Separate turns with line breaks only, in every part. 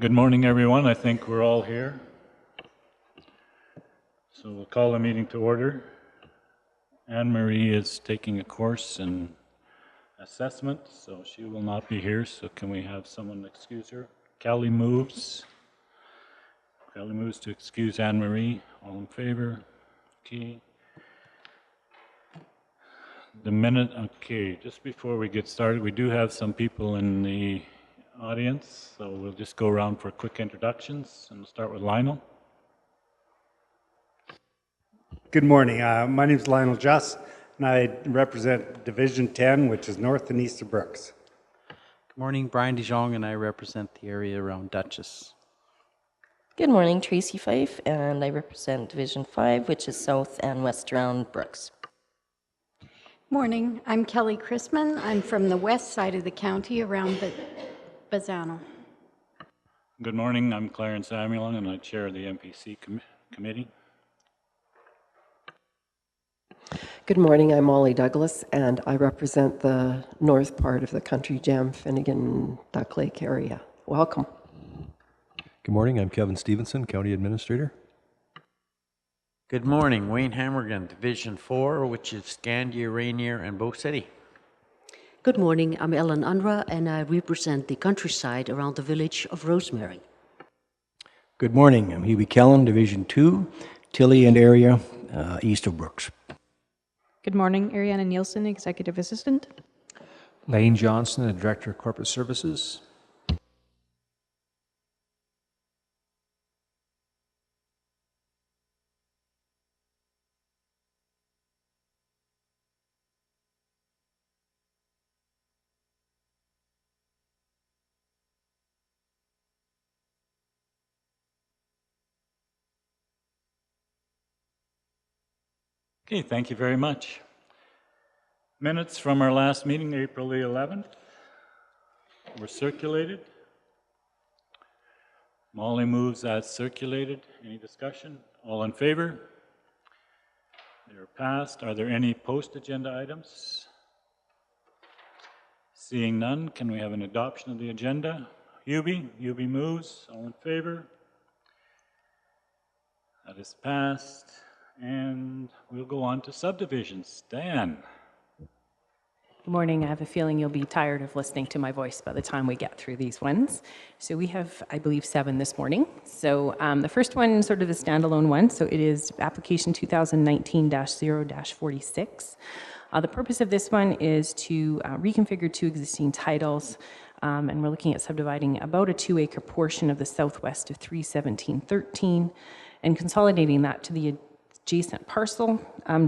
Good morning, everyone. I think we're all here. So we'll call the meeting to order. Anne-Marie is taking a course in assessment, so she will not be here. So can we have someone excuse her? Kelly moves. Kelly moves to excuse Anne-Marie. All in favor? Okay. Okay, just before we get started, we do have some people in the audience, so we'll just go around for quick introductions, and we'll start with Lionel.
Good morning. My name is Lionel Juss, and I represent Division 10, which is north and east of Brooks.
Good morning, Brian DeJong, and I represent the area around Dutchess.
Good morning, Tracy Fife, and I represent Division 5, which is south and west around Brooks.
Morning, I'm Kelly Chrisman. I'm from the west side of the county around Bassano.
Good morning, I'm Clarence Samuelon, and I chair the MPC committee.
Good morning, I'm Molly Douglas, and I represent the north part of the Country Jam, Finnegan, Duck Lake area. Welcome.
Good morning, I'm Kevin Stevenson, County Administrator.
Good morning, Wayne Hammergan, Division 4, which is Scandia, Rainier, and Bow City.
Good morning, I'm Ellen Unruh, and I represent the countryside around the village of Rosemary.
Good morning, I'm Hubie Kellen, Division 2, Tilly and area, east of Brooks.
Good morning, Ariana Nielsen, Executive Assistant.
Lane Johnson, the Director of Corporate Services.
Okay, thank you very much. Minutes from our last meeting, April the 11th, were circulated. Molly moves as circulated. Any discussion? All in favor? They're passed. Are there any post-agenda items? Seeing none, can we have an adoption of the agenda? Hubie moves. All in favor? That is passed. And we'll go on to subdivisions. Dan.
Good morning. I have a feeling you'll be tired of listening to my voice by the time we get through these ones. So we have, I believe, 7 this morning. So the first one, sort of a standalone one. So it is application 2019-0-46. The purpose of this one is to reconfigure 2 existing titles. And we're looking at subdividing about a 2-acre portion of the southwest of 31713 and consolidating that to the adjacent parcel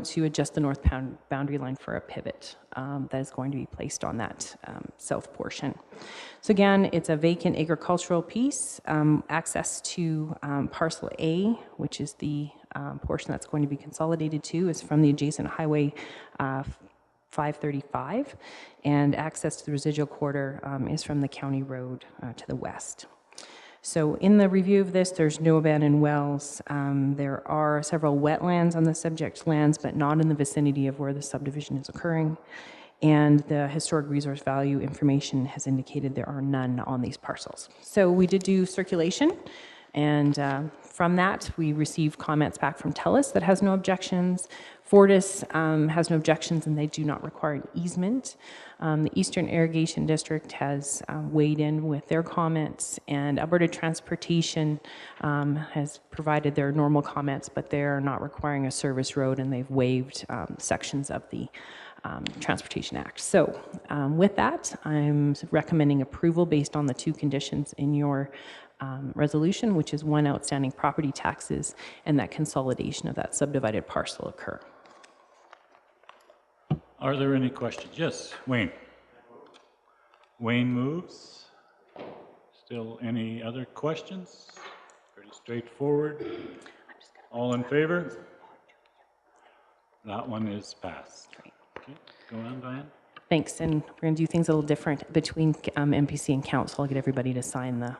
to adjust the north boundary line for a pivot that is going to be placed on that south portion. So again, it's a vacant agricultural piece. Access to parcel A, which is the portion that's going to be consolidated to, is from the adjacent highway 535, and access to the residual quarter is from the county road to the west. So in the review of this, there's no abandoned wells. There are several wetlands on the subject lands, but not in the vicinity of where the subdivision is occurring. And the historic resource value information has indicated there are none on these parcels. So we did do circulation, and from that, we received comments back from TELUS that has no objections. Fortis has no objections, and they do not require an easement. The Eastern Irrigation District has weighed in with their comments, and Alberta Transportation has provided their normal comments, but they're not requiring a service road, and they've waived sections of the Transportation Act. So with that, I'm recommending approval based on the 2 conditions in your resolution, which is 1, outstanding property taxes, and that consolidation of that subdivided parcel occur.
Are there any questions? Yes, Wayne. Wayne moves. Still any other questions? Pretty straightforward. All in favor? That one is passed. Okay, go on, Diane.
Thanks, and we're going to do things a little different between MPC and Council. I'll get everybody to sign the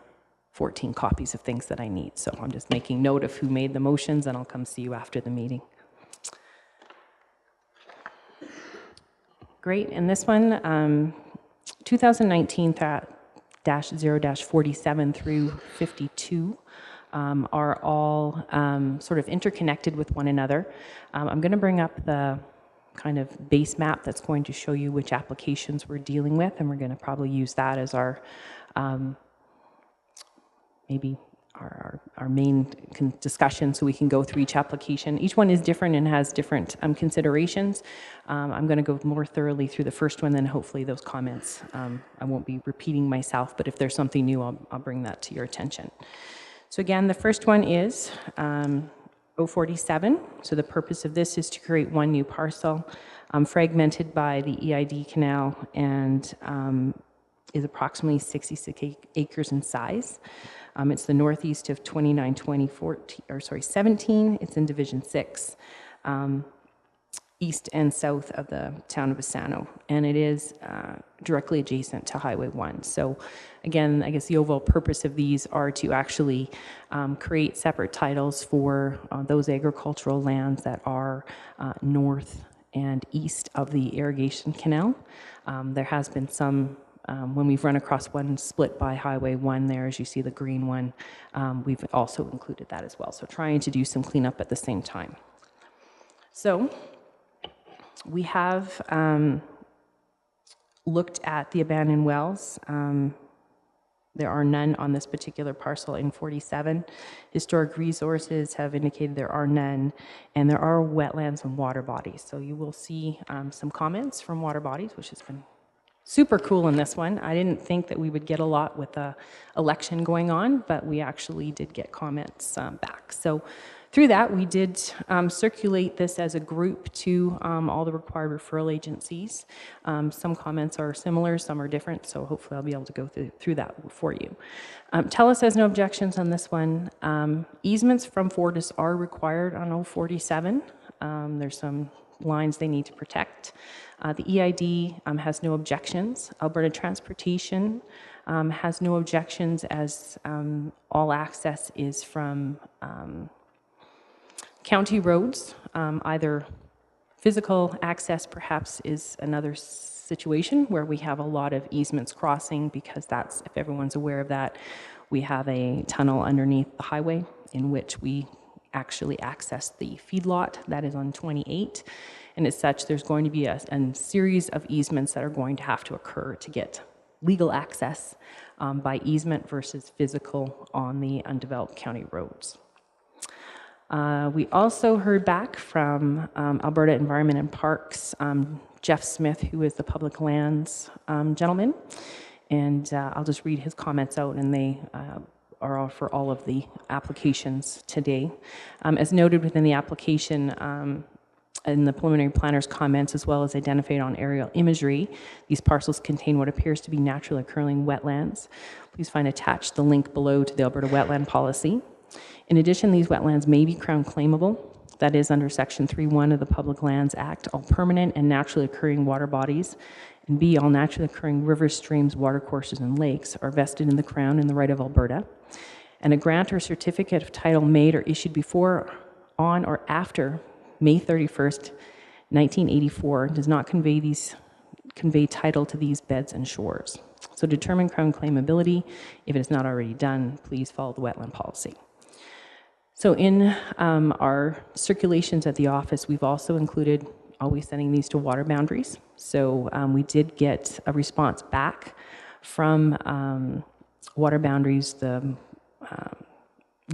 14 copies of things that I need. So I'm just making note of who made the motions, and I'll come see you after the meeting. Great, and this one, 2019 0-47 through 52 are all sort of interconnected with one another. I'm going to bring up the kind of base map that's going to show you which applications we're dealing with, and we're going to probably use that as our maybe our main discussion, so we can go through each application. Each one is different and has different considerations. I'm going to go more thoroughly through the first one, then hopefully those comments, I won't be repeating myself, but if there's something new, I'll bring that to your attention. So again, the first one is 047. So the purpose of this is to create one new parcel fragmented by the EID canal and is approximately 66 acres in size. It's the northeast of 17. It's in Division 6, east and south of the town of Bassano, and it is directly adjacent to Highway 1. So again, I guess the overall purpose of these are to actually create separate titles for those agricultural lands that are north and east of the irrigation canal. There has been some when we've run across one split by Highway 1 there, as you see the green one, we've also included that as well. So trying to do some cleanup at the same time. So we have looked at the abandoned wells. There are none on this particular parcel in 47. Historic resources have indicated there are none, and there are wetlands and water bodies. So you will see some comments from water bodies, which has been super cool in this one. I didn't think that we would get a lot with the election going on, but we actually did get comments back. So through that, we did circulate this as a group to all the required referral agencies. Some comments are similar, some are different, so hopefully I'll be able to go through that for you. TELUS has no objections on this one. Easements from Fortis are required on 047. There's some lines they need to protect. The EID has no objections. Alberta Transportation has no objections, as all access is from county roads. Either physical access perhaps is another situation where we have a lot of easements crossing, because that's, if everyone's aware of that, we have a tunnel underneath the highway in which we actually access the feedlot that is on 28. And as such, there's going to be a series of easements that are going to have to occur to get legal access by easement versus physical on the undeveloped county roads. We also heard back from Alberta Environment and Parks, Jeff Smith, who is the public lands gentleman, and I'll just read his comments out, and they are for all of the applications today. As noted within the application, in the preliminary planner's comments, as well as identified on aerial imagery, these parcels contain what appears to be naturally occurring wetlands. Please find attached the link below to the Alberta Wetland Policy. In addition, these wetlands may be crown claimable. That is, under Section 3.1 of the Public Lands Act, all permanent and naturally occurring water bodies, and B, all naturally occurring rivers, streams, watercourses, and lakes are vested in the Crown in the right of Alberta. And a grant or certificate of title made or issued before, on, or after May 31st, 1984 does not convey title to these beds and shores. So to determine crown claimability, if it is not already done, please follow the wetland policy. So in our circulations at the office, we've also included, always sending these to water boundaries. So we did get a response back from water boundaries, the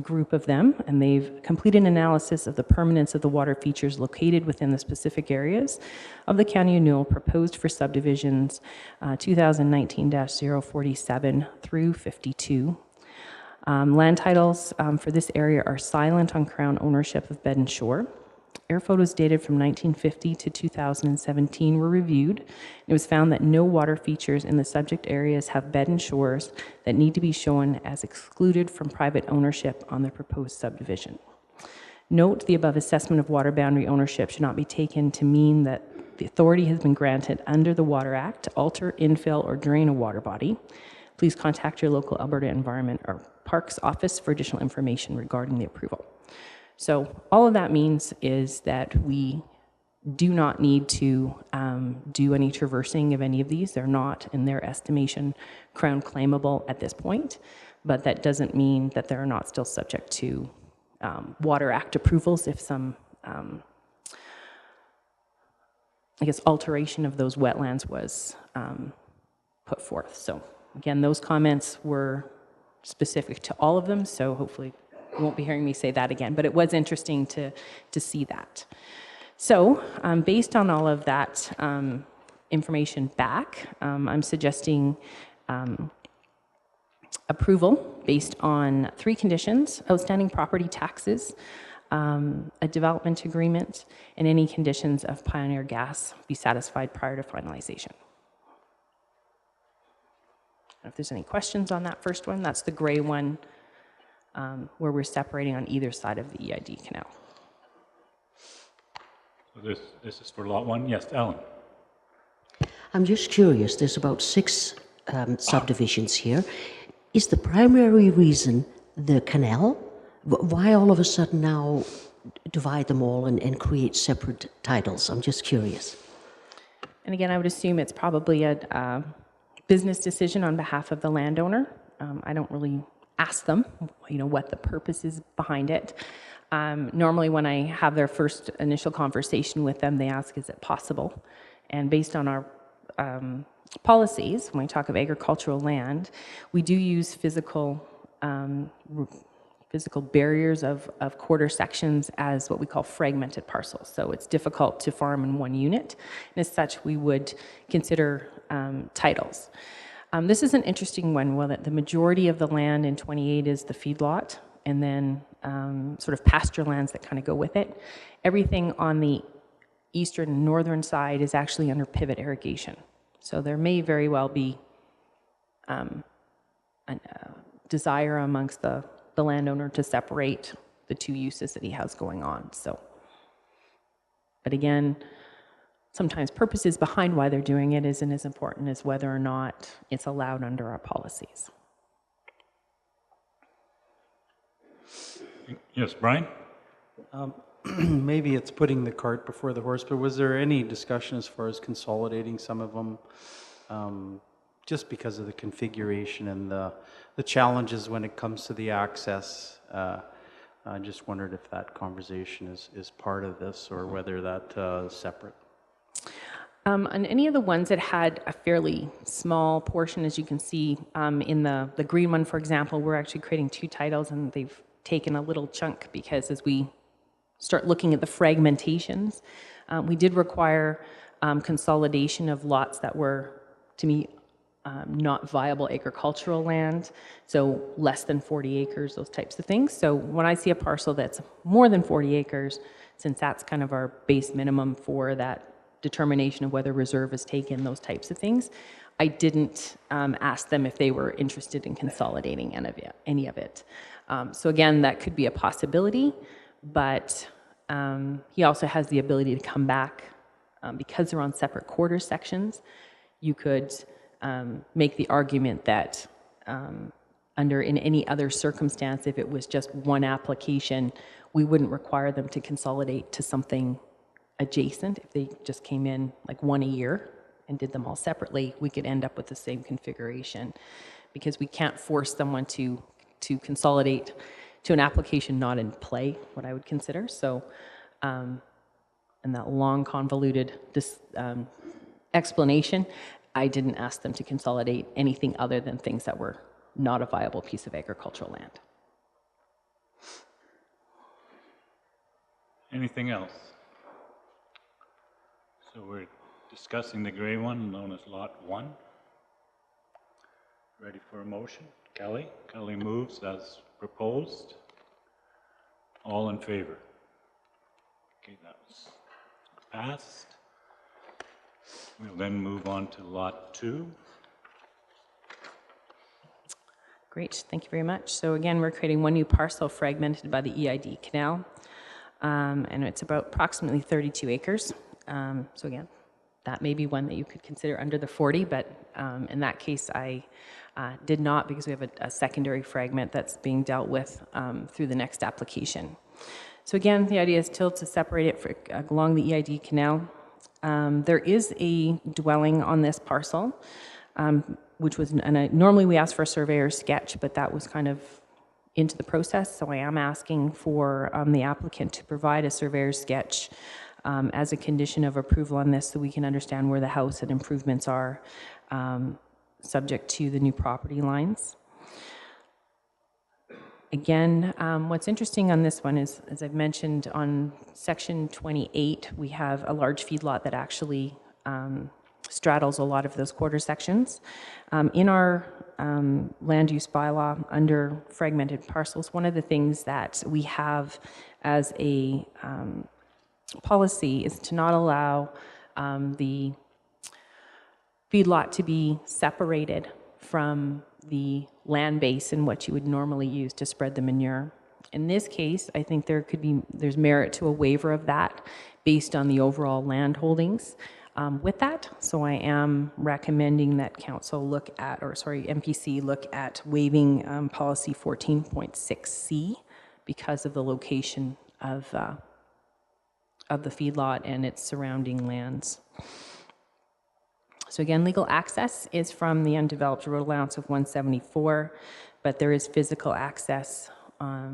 group of them, and they've completed an analysis of the permanence of the water features located within the specific areas of the County of Newell proposed for subdivisions 2019-047 through 52. Land titles for this area are silent on Crown ownership of bed and shore. Air photos dated from 1950 to 2017 were reviewed. It was found that no water features in the subject areas have bed and shores that need to be shown as excluded from private ownership on the proposed subdivision. Note, the above assessment of water boundary ownership should not be taken to mean that the authority has been granted under the Water Act to alter, infill, or drain a water body. Please contact your local Alberta Environment or Parks office for additional information regarding the approval. So all of that means is that we do not need to do any traversing of any of these. They're not, in their estimation, crown claimable at this point, but that doesn't mean that they're not still subject to Water Act approvals if some, I guess, alteration of those wetlands was put forth. So again, those comments were specific to all of them, so hopefully you won't be hearing me say that again, but it was interesting to see that. So based on all of that information back, I'm suggesting approval based on 3 conditions: outstanding property taxes, a development agreement, and any conditions of Pioneer Gas be satisfied prior to finalization. If there's any questions on that first one, that's the gray one where we're separating on either side of the EID canal.
So this is for lot 1? Yes, Alan.
I'm just curious, there's about 6 subdivisions here. Is the primary reason the canal? Why all of a sudden now divide them all and create separate titles? I'm just curious.
And again, I would assume it's probably a business decision on behalf of the landowner. I don't really ask them, what the purpose is behind it. Normally when I have their first initial conversation with them, they ask, is it possible? And based on our policies, when we talk of agricultural land, we do use physical barriers of quarter sections as what we call fragmented parcels. So it's difficult to farm in one unit, and as such, we would consider titles. This is an interesting one. Well, the majority of the land in 28 is the feedlot, and then sort of pasture lands that kind of go with it. Everything on the eastern and northern side is actually under pivot irrigation. So there may very well be a desire amongst the landowner to separate the 2 uses that he has going on. So, but again, sometimes purposes behind why they're doing it isn't as important as whether or not it's allowed under our policies.
Yes, Brian?
Maybe it's putting the cart before the horse, but was there any discussion as far as consolidating some of them just because of the configuration and the challenges when it comes to the access? I just wondered if that conversation is part of this or whether that is separate.
On any of the ones that had a fairly small portion, as you can see in the green one, for example, we're actually creating 2 titles, and they've taken a little chunk because as we start looking at the fragmentations, we did require consolidation of lots that were, to me, not viable agricultural land, so less than 40 acres, those types of things. So when I see a parcel that's more than 40 acres, since that's kind of our base minimum for that determination of whether reserve is taken, those types of things, I didn't ask them if they were interested in consolidating any of it. So again, that could be a possibility, but he also has the ability to come back because they're on separate quarter sections. You could make the argument that in any other circumstance, if it was just one application, we wouldn't require them to consolidate to something adjacent. If they just came in like one a year and did them all separately, we could end up with the same configuration because we can't force someone to consolidate to an application not in play, what I would consider. So, and that long convoluted explanation, I didn't ask them to consolidate anything other than things that were not a viable piece of agricultural land.
Anything else? So we're discussing the gray one known as Lot 1. Ready for a motion? Kelly? Kelly moves as proposed. All in favor? Okay, that was passed. We'll then move on to Lot 2.
Great, thank you very much. So again, we're creating one new parcel fragmented by the EID canal, and it's about approximately 32 acres. So again, that may be one that you could consider under the 40, but in that case, I did not because we have a secondary fragment that's being dealt with through the next application. So again, the idea is still to separate it along the EID canal. There is a dwelling on this parcel, which was, normally we ask for a surveyor's sketch, but that was kind of into the process, so I am asking for the applicant to provide a surveyor's sketch as a condition of approval on this, so we can understand where the house and improvements are subject to the new property lines. Again, what's interesting on this one is, as I've mentioned, on section 28, we have a large feedlot that actually straddles a lot of those quarter sections. In our land use bylaw under fragmented parcels, one of the things that we have as a policy is to not allow the feedlot to be separated from the land base and what you would normally use to spread the manure. In this case, I think there's merit to a waiver of that based on the overall land holdings with that. So I am recommending that council look at, or sorry, MPC look at waiving policy 14.6C because of the location of the feedlot and its surrounding lands. So again, legal access is from the undeveloped road allowance of 174, but there is physical access. I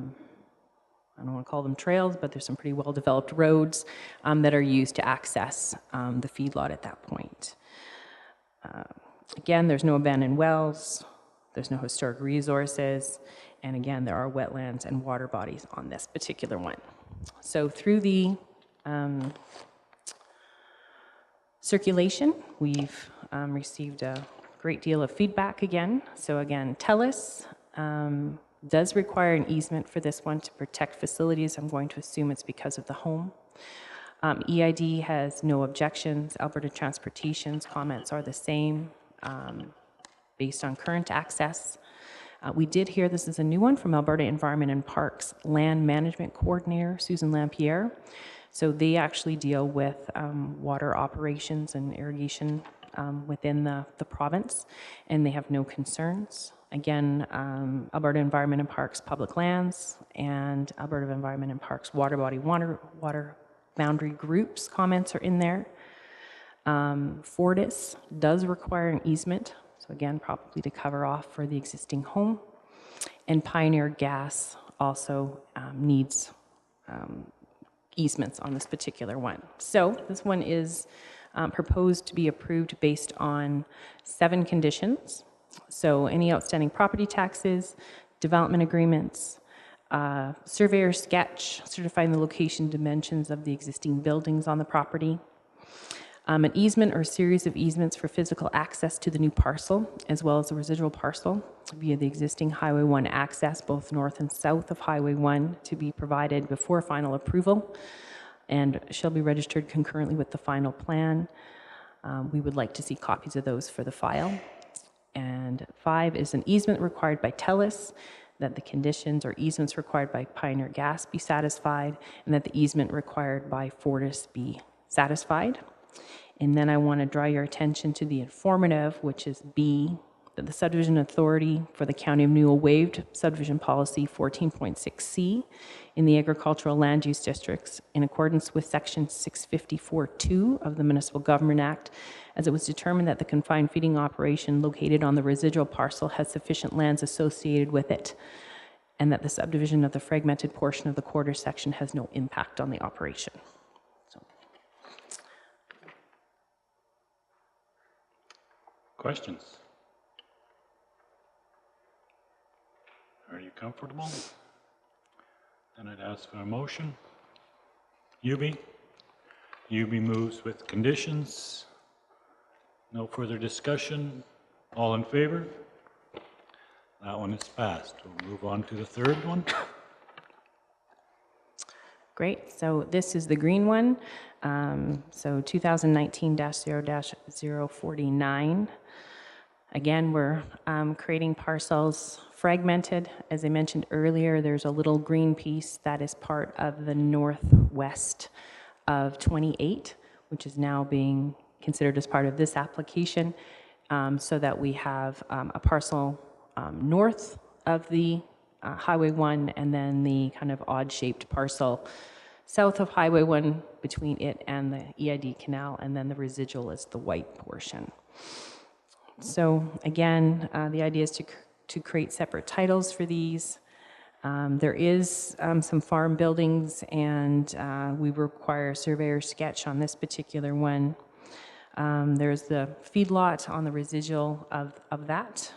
don't want to call them trails, but there's some pretty well-developed roads that are used to access the feedlot at that point. Again, there's no abandoned wells, there's no historic resources, and again, there are wetlands and water bodies on this particular one. So through the circulation, we've received a great deal of feedback again. So again, TELUS does require an easement for this one to protect facilities. I'm going to assume it's because of the home. EID has no objections. Alberta Transportation's comments are the same based on current access. We did hear, this is a new one from Alberta Environment and Parks Land Management Coordinator, Susan Lampierre. So they actually deal with water operations and irrigation within the province, and they have no concerns. Again, Alberta Environment and Parks Public Lands and Alberta Environment and Parks Water Body Water Boundary Groups comments are in there. Fortis does require an easement, so again, probably to cover off for the existing home. And Pioneer Gas also needs easements on this particular one. So this one is proposed to be approved based on 7 conditions. So any outstanding property taxes, development agreements, surveyor sketch certifying the location dimensions of the existing buildings on the property, an easement or series of easements for physical access to the new parcel, as well as the residual parcel via the existing Highway 1 access, both north and south of Highway 1, to be provided before final approval and shall be registered concurrently with the final plan. We would like to see copies of those for the file. And 5 is an easement required by TELUS, that the conditions or easements required by Pioneer Gas be satisfied, and that the easement required by Fortis be satisfied. And then I want to draw your attention to the informative, which is B, that the subdivision authority for the County of Newell waived subdivision policy 14.6C in the agricultural land use districts in accordance with section 654(2) of the Municipal Government Act, as it was determined that the confined feeding operation located on the residual parcel has sufficient lands associated with it, and that the subdivision of the fragmented portion of the quarter section has no impact on the operation.
Questions? Are you comfortable? Then I'd ask for a motion. Yubi? Yubi moves with conditions. No further discussion. All in favor? That one is passed. We'll move on to the third one.
Great. So this is the green one. So 2019-0-049. Again, we're creating parcels fragmented. As I mentioned earlier, there's a little green piece that is part of the northwest of 28, which is now being considered as part of this application, so that we have a parcel north of the Highway 1, and then the kind of odd-shaped parcel south of Highway 1 between it and the EID canal, and then the residual is the white portion. So again, the idea is to create separate titles for these. There is some farm buildings, and we require a surveyor sketch on this particular one. There's the feedlot on the residual of that.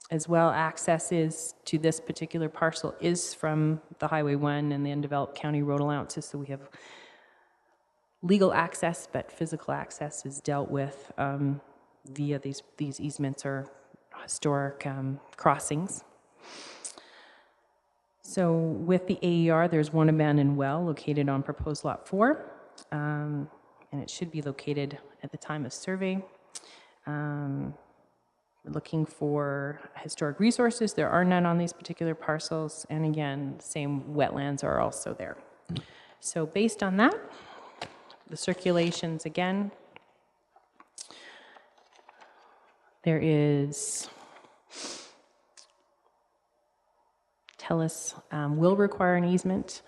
As well, access is to this particular parcel is from the Highway 1 and the undeveloped county road allowances, so we have legal access, but physical access is dealt with via these easements or historic crossings. So with the AER, there's one abandoned well located on proposed lot 4, and it should be located at the time of survey. We're looking for historic resources. There are none on these particular parcels, and again, same wetlands are also there. So based on that, the circulations again, there is TELUS will require an easement.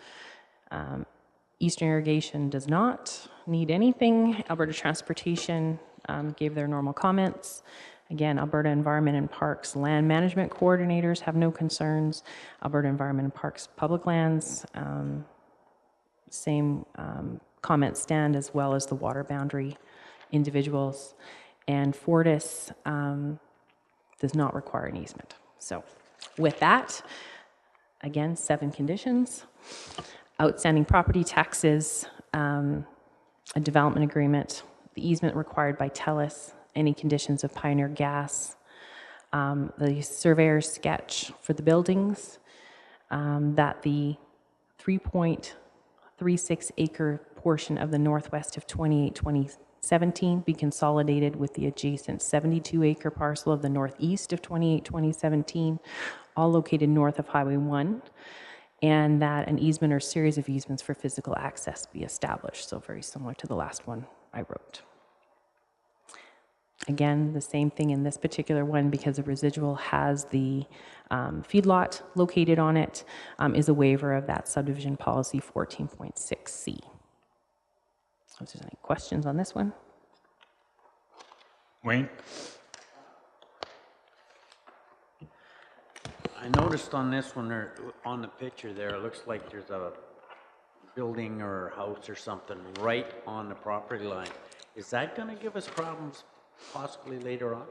Eastern Irrigation does not need anything. Alberta Transportation gave their normal comments. Again, Alberta Environment and Parks Land Management Coordinators have no concerns. Alberta Environment and Parks Public Lands, same comments stand, as well as the water boundary individuals. And Fortis does not require an easement. So with that, again, 7 conditions. Outstanding property taxes, a development agreement, the easement required by TELUS, any conditions of Pioneer Gas, the surveyor's sketch for the buildings, that the 3.36 acre portion of the northwest of 28-2017 be consolidated with the adjacent 72 acre parcel of the northeast of 28-2017, all located north of Highway 1, and that an easement or series of easements for physical access be established. So very similar to the last one I wrote. Again, the same thing in this particular one, because the residual has the feedlot located on it, is a waiver of that subdivision policy 14.6C. If there's any questions on this one.
Wayne?
I noticed on this one, there, on the picture there, it looks like there's a building or house or something right on the property line. Is that going to give us problems possibly later on?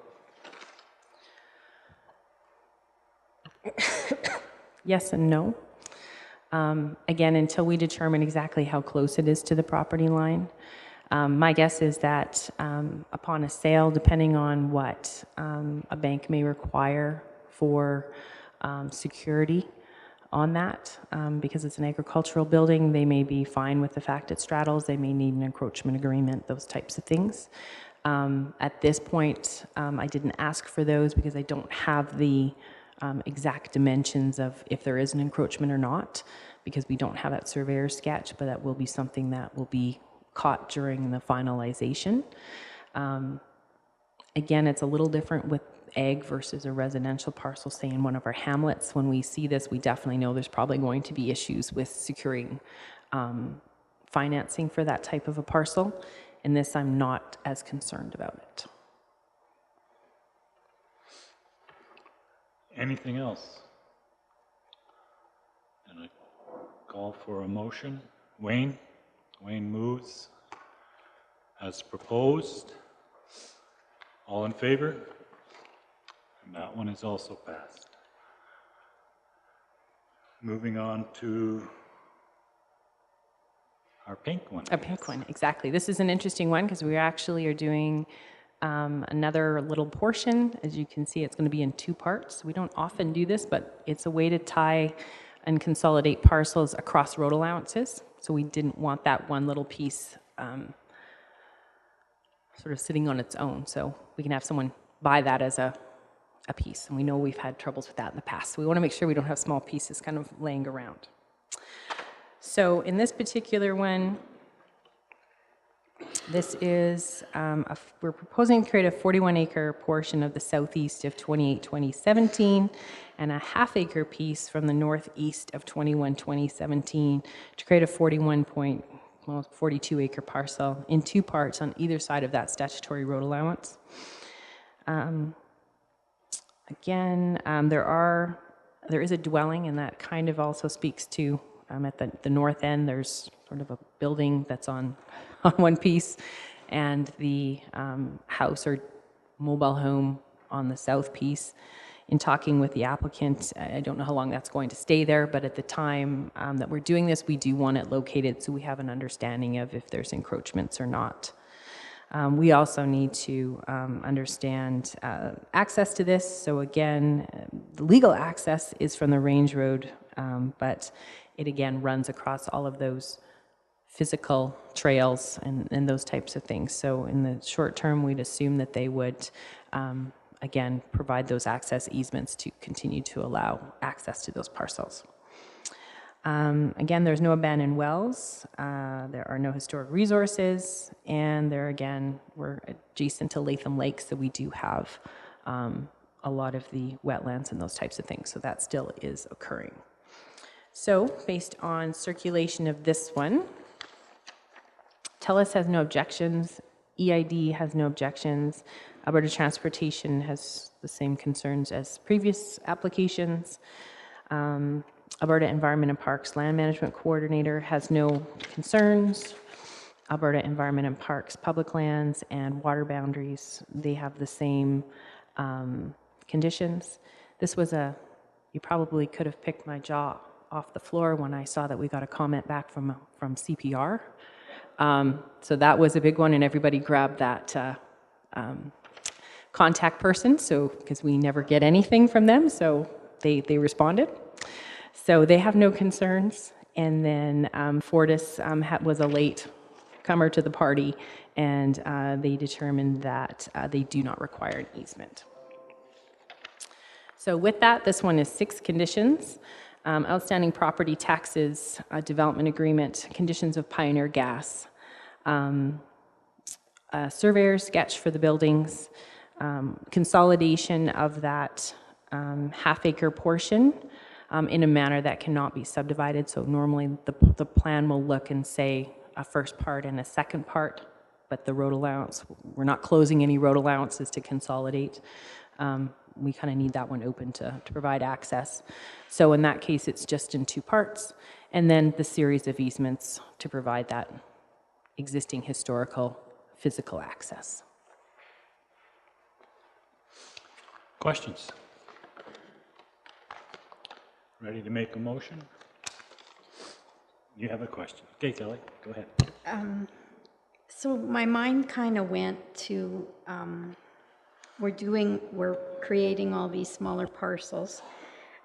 Yes and no. Again, until we determine exactly how close it is to the property line. My guess is that upon a sale, depending on what a bank may require for security on that, because it's an agricultural building, they may be fine with the fact it straddles, they may need an encroachment agreement, those types of things. At this point, I didn't ask for those because I don't have the exact dimensions of if there is an encroachment or not, because we don't have that surveyor sketch, but that will be something that will be caught during the finalization. Again, it's a little different with ag versus a residential parcel, say in one of our hamlets. When we see this, we definitely know there's probably going to be issues with securing financing for that type of a parcel. In this, I'm not as concerned about it.
Anything else? And I call for a motion. Wayne? Wayne moves as proposed. All in favor? And that one is also passed. Moving on to our pink one.
A pink one, exactly. This is an interesting one because we actually are doing another little portion. As you can see, it's going to be in 2 parts. We don't often do this, but it's a way to tie and consolidate parcels across road allowances. So we didn't want that one little piece sort of sitting on its own. So we can have someone buy that as a piece. And we know we've had troubles with that in the past. So we want to make sure we don't have small pieces kind of laying around. So in this particular one, This is, we're proposing to create a 41-acre portion of the southeast of 28-2017 and a half-acre piece from the northeast of 21-2017 to create a 42-acre parcel in two parts on either side of that statutory road allowance. Again, there is a dwelling, and that kind of also speaks to, at the north end, there's sort of a building that's on one piece, and the house or mobile home on the south piece. In talking with the applicant, I don't know how long that's going to stay there, but at the time that we're doing this, we do want it located so we have an understanding of if there's encroachments or not. We also need to understand access to this. So again, the legal access is from the Range Road, but it again runs across all of those physical trails and those types of things. So in the short term, we'd assume that they would, again, provide those access easements to continue to allow access to those parcels. Again, there's no abandoned wells, there are no historic resources, and there again, we're adjacent to Latham Lake, so we do have a lot of the wetlands and those types of things, so that still is occurring. So, based on circulation of this one, TELUS has no objections, EID has no objections, Alberta Transportation has the same concerns as previous applications. Alberta Environment and Parks Land Management Coordinator has no concerns. Alberta Environment and Parks Public Lands and Water Boundaries, they have the same conditions. This was you probably could have picked my jaw off the floor when I saw that we got a comment back from CPR. So that was a big one, and everybody grabbed that contact person, so because we never get anything from them, so they responded. So they have no concerns, and then Fortis was a late comer to the party, and they determined that they do not require an easement. So with that, this one is 6 conditions. Outstanding property taxes, development agreement, conditions of Pioneer Gas, surveyor's sketch for the buildings, consolidation of that half-acre portion in a manner that cannot be subdivided. So normally the plan will look and say a first part and a second part, but the road allowance, we're not closing any road allowances to consolidate. We kind of need that one open to provide access. So in that case, it's just in 2 parts, and then the series of easements to provide that existing historical physical access.
Questions? Ready to make a motion? You have a question. Okay, Kelly, go ahead.
So my mind kind of went to, we're creating all these smaller parcels,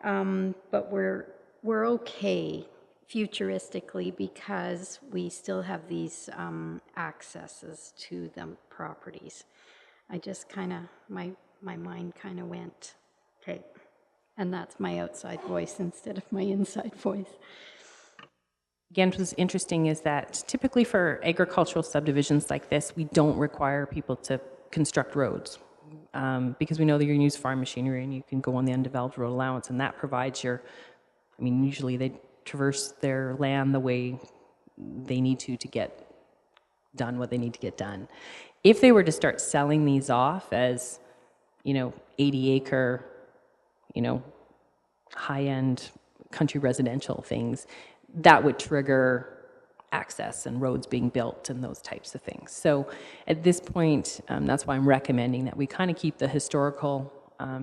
but we're okay futuristically because we still have these accesses to the properties. I just kind of, my mind kind of went, okay. And that's my outside voice instead of my inside voice.
Again, what's interesting is that typically for agricultural subdivisions like this, we don't require people to construct roads because we know that you're going to use farm machinery and you can go on the undeveloped road allowance, and that provides usually they traverse their land the way they need to get done what they need to get done. If they were to start selling these off as, 80-acre, high-end country residential things, that would trigger access and roads being built and those types of things. So at this point, that's why I'm recommending that we kind of keep the historical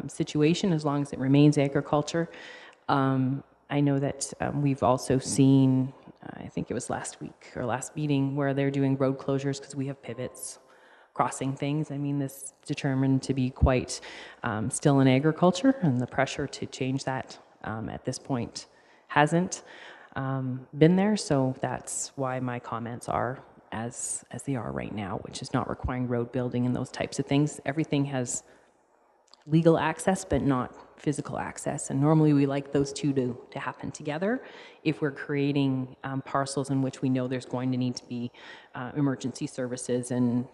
situation as long as it remains agriculture. I know that we've also seen, I think it was last week or last meeting, where they're doing road closures because we have pivots crossing things. I mean, this is determined to be quite still in agriculture, and the pressure to change that at this point hasn't been there. So that's why my comments are as they are right now, which is not requiring road building and those types of things. Everything has legal access, but not physical access. And normally we like those two to happen together if we're creating parcels in which we know there's going to need to be emergency services and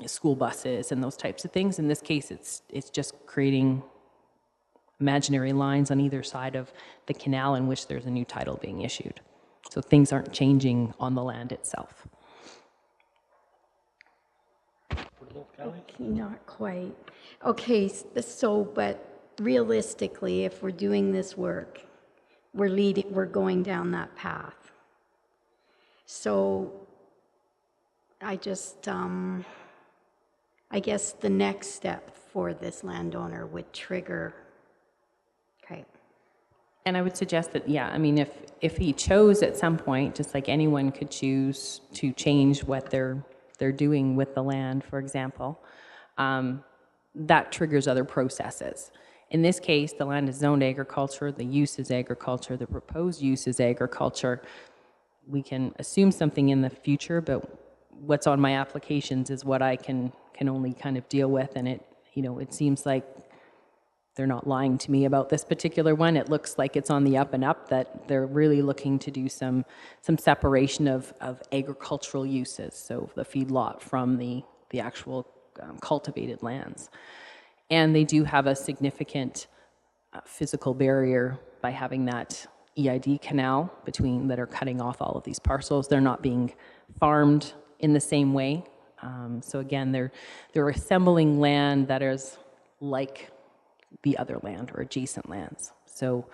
school buses and those types of things. In this case, it's just creating imaginary lines on either side of the canal in which there's a new title being issued. So things aren't changing on the land itself.
Okay, not quite. Okay, so, but realistically, if we're doing this work, we're going down that path. So I just, I guess the next step for this landowner would trigger, okay.
And I would suggest that, yeah, I mean, if he chose at some point, just like anyone could choose to change what they're doing with the land, for example, that triggers other processes. In this case, the land is zoned agriculture, the use is agriculture, the proposed use is agriculture. We can assume something in the future, but what's on my applications is what I can only kind of deal with, and it seems like they're not lying to me about this particular one. It looks like it's on the up and up, that they're really looking to do some separation of agricultural uses, so the feedlot from the actual cultivated lands. And they do have a significant physical barrier by having that EID canal between that are cutting off all of these parcels. They're not being farmed in the same way. So again, they're assembling land that is like the other land or adjacent lands. So,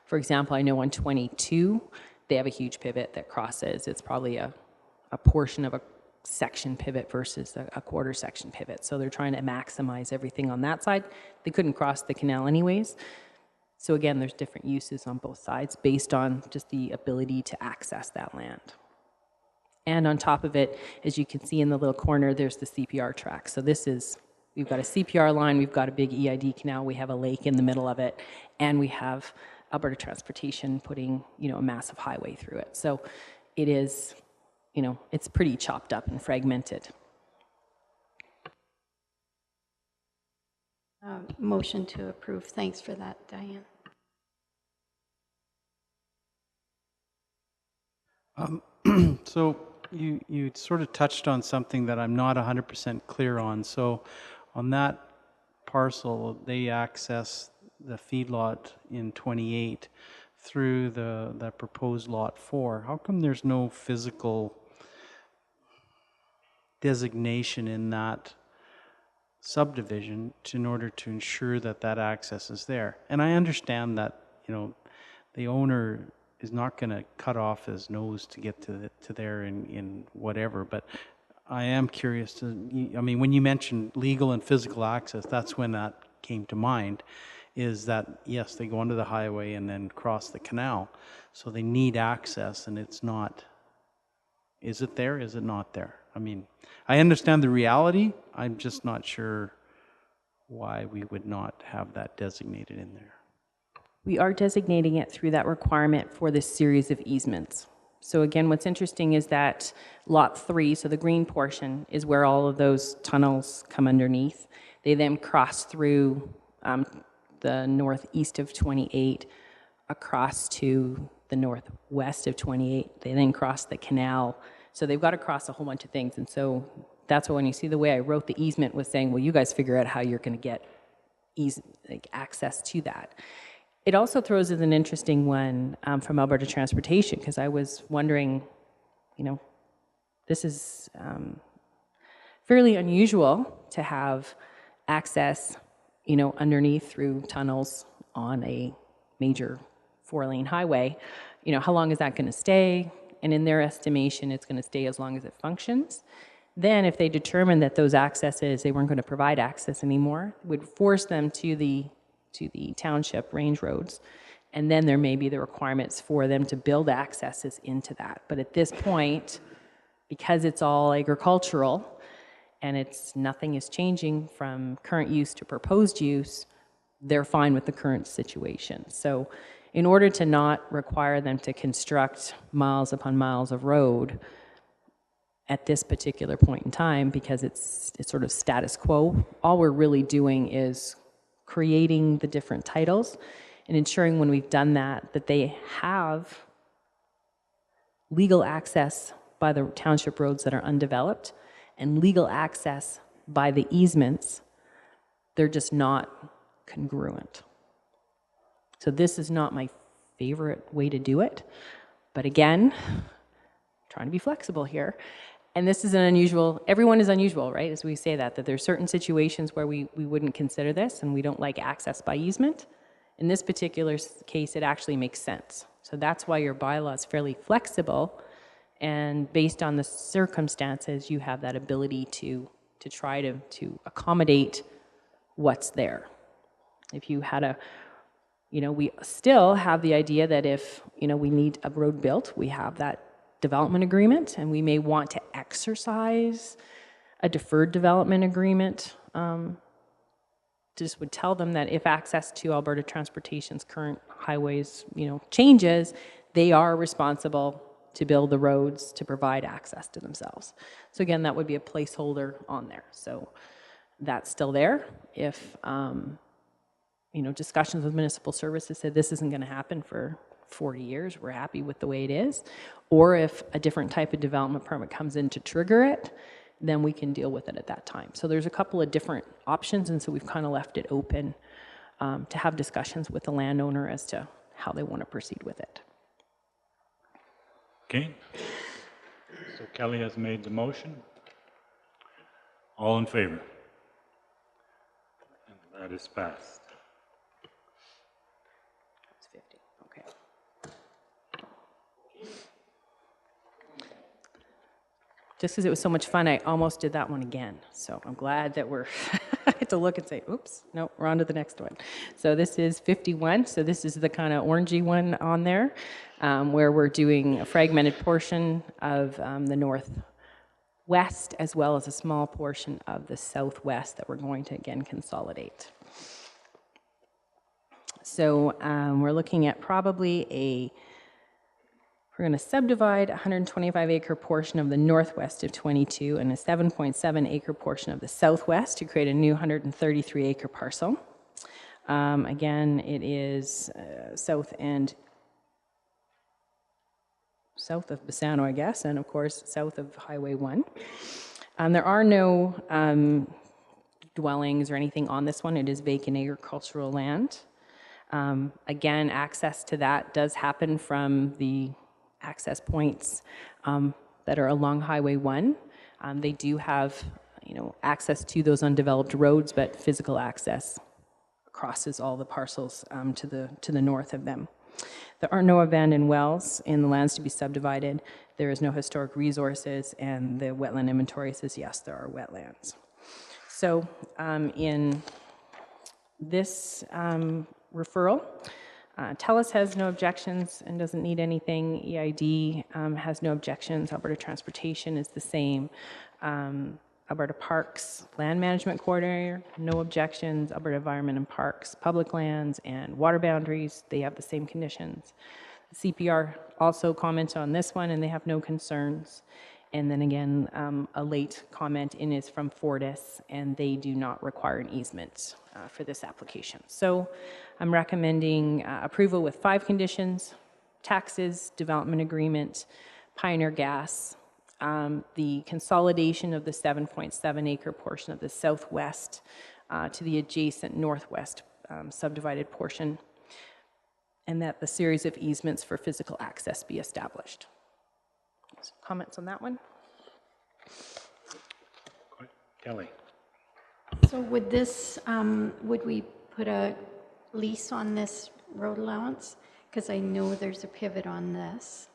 for example, I know on 22, they have a huge pivot that crosses. It's probably a portion of a section pivot versus a quarter section pivot. So they're trying to maximize everything on that side. They couldn't cross the canal anyways. So again, there's different uses on both sides based on just the ability to access that land. And on top of it, as you can see in the little corner, there's the CPR track. So this is, we've got a CPR line, we've got a big EID canal, we have a lake in the middle of it, and we have Alberta Transportation putting, a massive highway through it. So it is, it's pretty chopped up and fragmented.
Motion to approve. Thanks for that, Diane.
So you sort of touched on something that I'm not 100% clear on. So on that parcel, they access the feedlot in 28 through the proposed lot 4. How come there's no physical designation in that subdivision in order to ensure that access is there? And I understand that, the owner is not going to cut off his nose to get to there in whatever, but I am curious when you mentioned legal and physical access, that's when that came to mind, is that, yes, they go onto the highway and then cross the canal, so they need access, and it's not, is it there, is it not there? I understand the reality, I'm just not sure why we would not have that designated in there.
We are designating it through that requirement for this series of easements. So again, what's interesting is that lot 3, so the green portion, is where all of those tunnels come underneath. They then cross through the northeast of 28, across to the northwest of 28. They then cross the canal. So they've got to cross a whole bunch of things. And so that's why when you see the way I wrote the easement was saying, well, you guys figure out how you're going to get access to that. It also throws as an interesting one from Alberta Transportation, because I was wondering, this is fairly unusual to have access, underneath through tunnels on a major 4-lane highway. How long is that going to stay? And in their estimation, it's going to stay as long as it functions. Then if they determine that those accesses, they weren't going to provide access anymore, it would force them to the township range roads, and then there may be the requirements for them to build accesses into that. But at this point, because it's all agricultural and nothing is changing from current use to proposed use, they're fine with the current situation. So in order to not require them to construct miles upon miles of road at this particular point in time, because it's sort of status quo, all we're really doing is creating the different titles and ensuring when we've done that, that they have legal access by the township roads that are undeveloped and legal access by the easements. They're just not congruent. So this is not my favorite way to do it. But again, trying to be flexible here. And this is an unusual, everyone is unusual, right? As we say that there's certain situations where we wouldn't consider this and we don't like access by easement. In this particular case, it actually makes sense. So that's why your bylaw is fairly flexible. And based on the circumstances, you have that ability to try to accommodate what's there. If you had a, we still have the idea that if, we need a road built, we have that development agreement, and we may want to exercise a deferred development agreement. Just would tell them that if access to Alberta Transportation's current highways, changes, they are responsible to build the roads to provide access to themselves. So again, that would be a placeholder on there. So that's still there. If discussions with municipal services said this isn't going to happen for 40 years, we're happy with the way it is. Or if a different type of development permit comes in to trigger it, then we can deal with it at that time. So there's a couple of different options, and so we've kind of left it open to have discussions with the landowner as to how they want to proceed with it.
Okay. So Kelly has made the motion. All in favor? And that is passed.
That's 50. Okay. Just because it was so much fun, I almost did that one again. So I'm glad that I had to look and say, oops, no, we're on to the next one. So this is 51. So this is the kind of orangey one on there, where we're doing a fragmented portion of the northwest, as well as a small portion of the southwest that we're going to, again, consolidate. So we're looking at probably we're going to subdivide a 125-acre portion of the northwest of 22 and a 7.7-acre portion of the southwest to create a new 133-acre parcel. Again, it is south of Bassano, I guess, and of course south of Highway 1. There are no dwellings or anything on this one. It is vacant agricultural land. Again, access to that does happen from the access points that are along Highway 1. They do have, access to those undeveloped roads, but physical access crosses all the parcels to the north of them. There are no abandoned wells in the lands to be subdivided. There is no historic resources, and the wetland inventory says yes, there are wetlands. So in this referral, TELUS has no objections and doesn't need anything. EID has no objections. Alberta Transportation is the same. Alberta Parks Land Management Coordinator, no objections. Alberta Environment and Parks, Public Lands and Water Boundaries, they have the same conditions. The CPR also comments on this one, and they have no concerns. And then again, a late comment in is from Fortis, and they do not require an easement for this application. So I'm recommending approval with 5 conditions: taxes, development agreement, Pioneer Gas, the consolidation of the 7.7-acre portion of the southwest to the adjacent northwest subdivided portion, and that the series of easements for physical access be established. Some comments on that one?
Kelly.
So would this, would we put a lease on this road allowance? Because I know there's a pivot on this.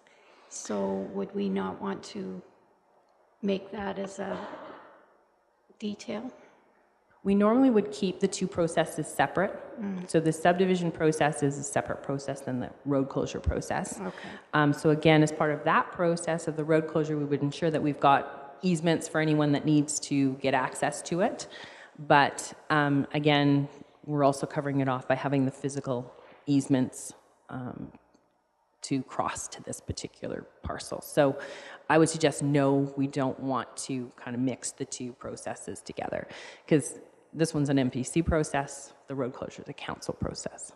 So would we not want to make that as a detail?
We normally would keep the two processes separate. So the subdivision process is a separate process than the road closure process.
Okay.
So again, as part of that process of the road closure, we would ensure that we've got easements for anyone that needs to get access to it. But again, we're also covering it off by having the physical easements to cross to this particular parcel. So I would suggest no, we don't want to kind of mix the two processes together, because this one's an MPC process, the road closure is a council process.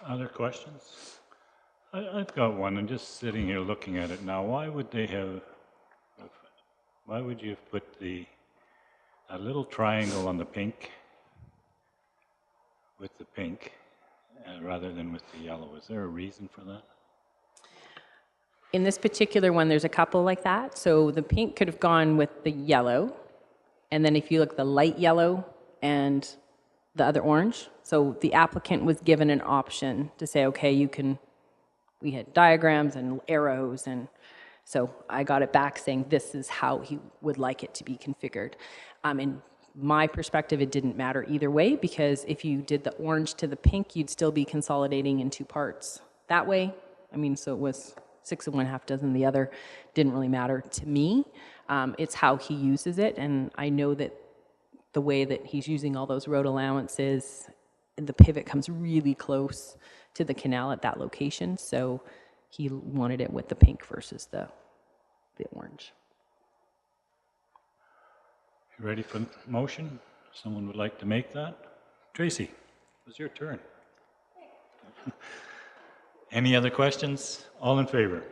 Other questions? I've got one. I'm just sitting here looking at it now. Why would you have put a little triangle on the pink with the pink rather than with the yellow? Is there a reason for that?
In this particular one, there's a couple like that. So the pink could have gone with the yellow. And then if you look, the light yellow and the other orange. So the applicant was given an option to say, okay, we had diagrams and arrows. And so I got it back saying this is how he would like it to be configured. In my perspective, it didn't matter either way, because if you did the orange to the pink, you'd still be consolidating in two parts that way. So it was 6 of one, half dozen the other. Didn't really matter to me. It's how he uses it, and I know that the way that he's using all those road allowances, the pivot comes really close to the canal at that location, so he wanted it with the pink versus the orange.
You ready for the motion? Someone would like to make that? Tracy, it was your turn. Any other questions? All in favor?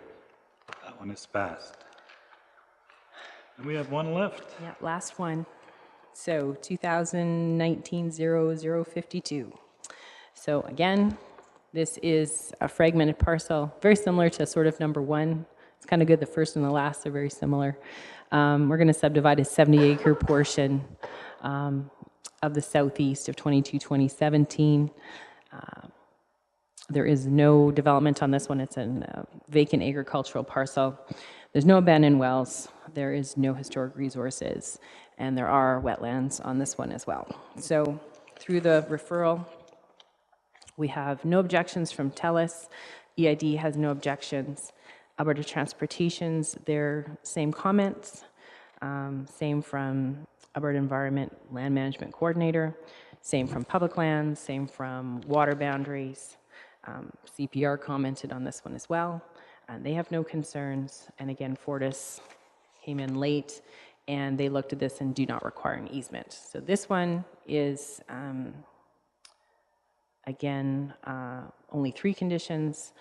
That one is passed. And we have one left.
Yeah, last one. So 2019-0052. So again, this is a fragmented parcel, very similar to sort of number one. It's kind of good, the first and the last are very similar. We're going to subdivide a 70-acre portion of the southeast of 22-2017. There is no development on this one. It's a vacant agricultural parcel. There's no abandoned wells. There is no historic resources. And there are wetlands on this one as well. So through the referral, we have no objections from TELUS. EID has no objections. Alberta Transportation's, their same comments. Same from Alberta Environment Land Management Coordinator. Same from Public Lands. Same from Water Boundaries. CPR commented on this one as well, and they have no concerns. And again, Fortis came in late, and they looked at this and do not require an easement. So this one is, again, only 3 conditions: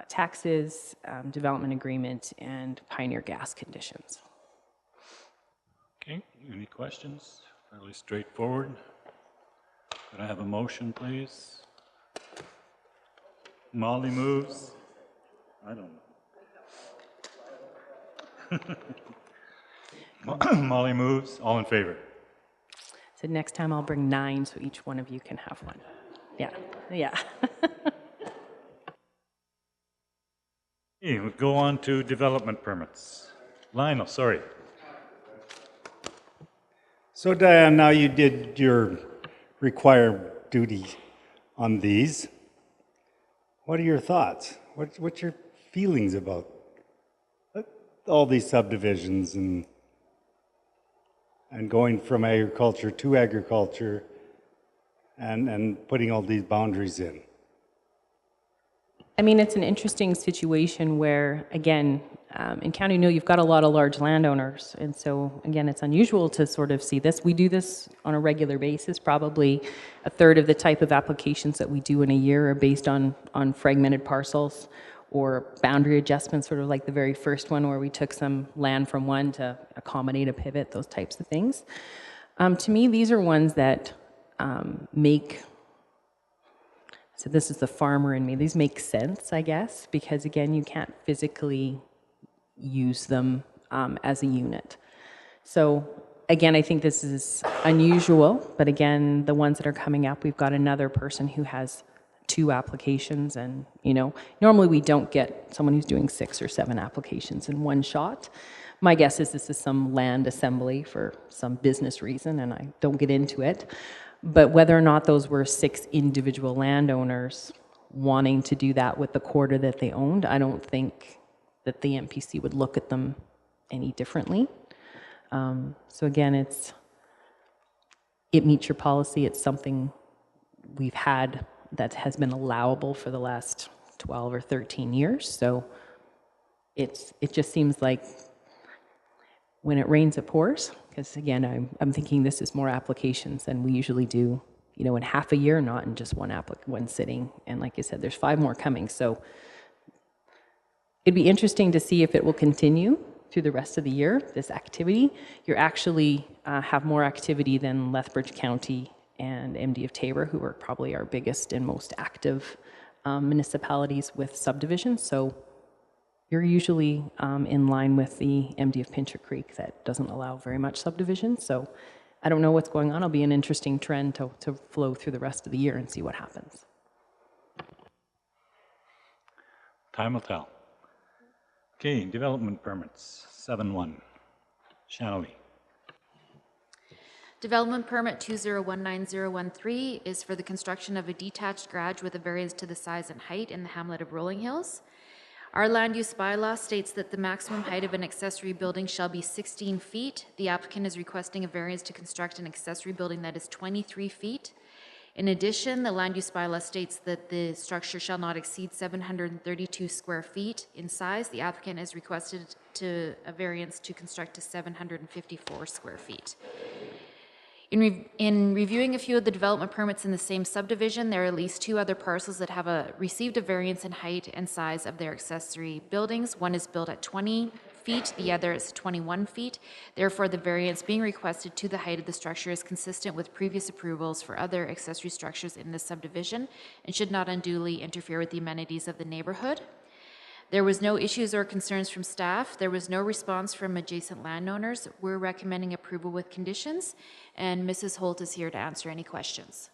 taxes, development agreement, and Pioneer Gas conditions.
Okay, any questions? Fairly straightforward. Could I have a motion, please? Molly moves. I don't know. Molly moves. All in favor?
So next time I'll bring 9 so each one of you can have one. Yeah, yeah.
Okay, we'll go on to development permits. Lionel, sorry.
So Diane, now you did your required duty on these. What are your thoughts? What's your feelings about all these subdivisions and going from agriculture to agriculture and putting all these boundaries in?
It's an interesting situation where, again, in County Newell, you've got a lot of large landowners. And so, again, it's unusual to sort of see this. We do this on a regular basis. Probably a third of the type of applications that we do in a year are based on fragmented parcels or boundary adjustments, sort of like the very first one where we took some land from one to accommodate a pivot, those types of things. To me, these are ones that make... So this is the farmer in me. These make sense, I guess, because again, you can't physically use them as a unit. So again, I think this is unusual, but again, the ones that are coming up, we've got another person who has 2 applications, and normally we don't get someone who's doing 6 or 7 applications in one shot. My guess is this is some land assembly for some business reason, and I don't get into it. But whether or not those were 6 individual landowners wanting to do that with the quarter that they owned, I don't think that the MPC would look at them any differently. So again, it meets your policy. It's something we've had that has been allowable for the last 12 or 13 years. So it just seems like when it rains, it pours. Because again, I'm thinking this is more applications than we usually do, you know, in half a year, not in just one sitting. And like you said, there's 5 more coming. So it'd be interesting to see if it will continue through the rest of the year, this activity. You actually have more activity than Lethbridge County and MD of Tabor, who are probably our biggest and most active municipalities with subdivisions. So you're usually in line with the MD of Pincher Creek that doesn't allow very much subdivision. So I don't know what's going on. It'll be an interesting trend to flow through the rest of the year and see what happens.
Time will tell. Okay, development permits, 7-1. Shanley.
Development permit 2019013 is for the construction of a detached garage with a variance to the size and height in the hamlet of Rolling Hills. Our land use bylaw states that the maximum height of an accessory building shall be 16 feet. The applicant is requesting a variance to construct an accessory building that is 23 feet. In addition, the land use bylaw states that the structure shall not exceed 732 square feet in size. The applicant has requested a variance to construct to 754 square feet. In reviewing a few of the development permits in the same subdivision, there are at least 2 other parcels that have received a variance in height and size of their accessory buildings. One is built at 20 feet, the other is 21 feet. Therefore, the variance being requested to the height of the structure is consistent with previous approvals for other accessory structures in this subdivision and should not unduly interfere with the amenities of the neighborhood. There was no issues or concerns from staff. There was no response from adjacent landowners. We're recommending approval with conditions, and Mrs. Holt is here to answer any questions.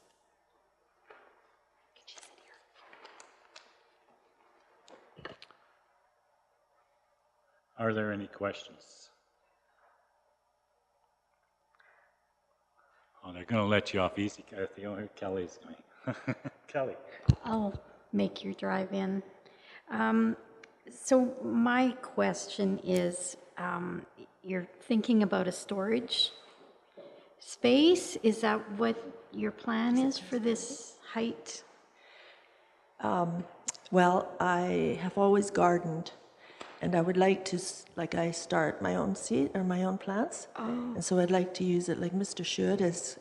Are there any questions? Oh, they're going to let you off easy, Kathy. Oh, here Kelly's going. Kelly.
I'll make your drive in. So my question is, you're thinking about a storage space? Is that what your plan is for this height?
Well, I have always gardened, and I would like to, I start my own seed or my own plants, and so I'd like to use it like Mr. Should is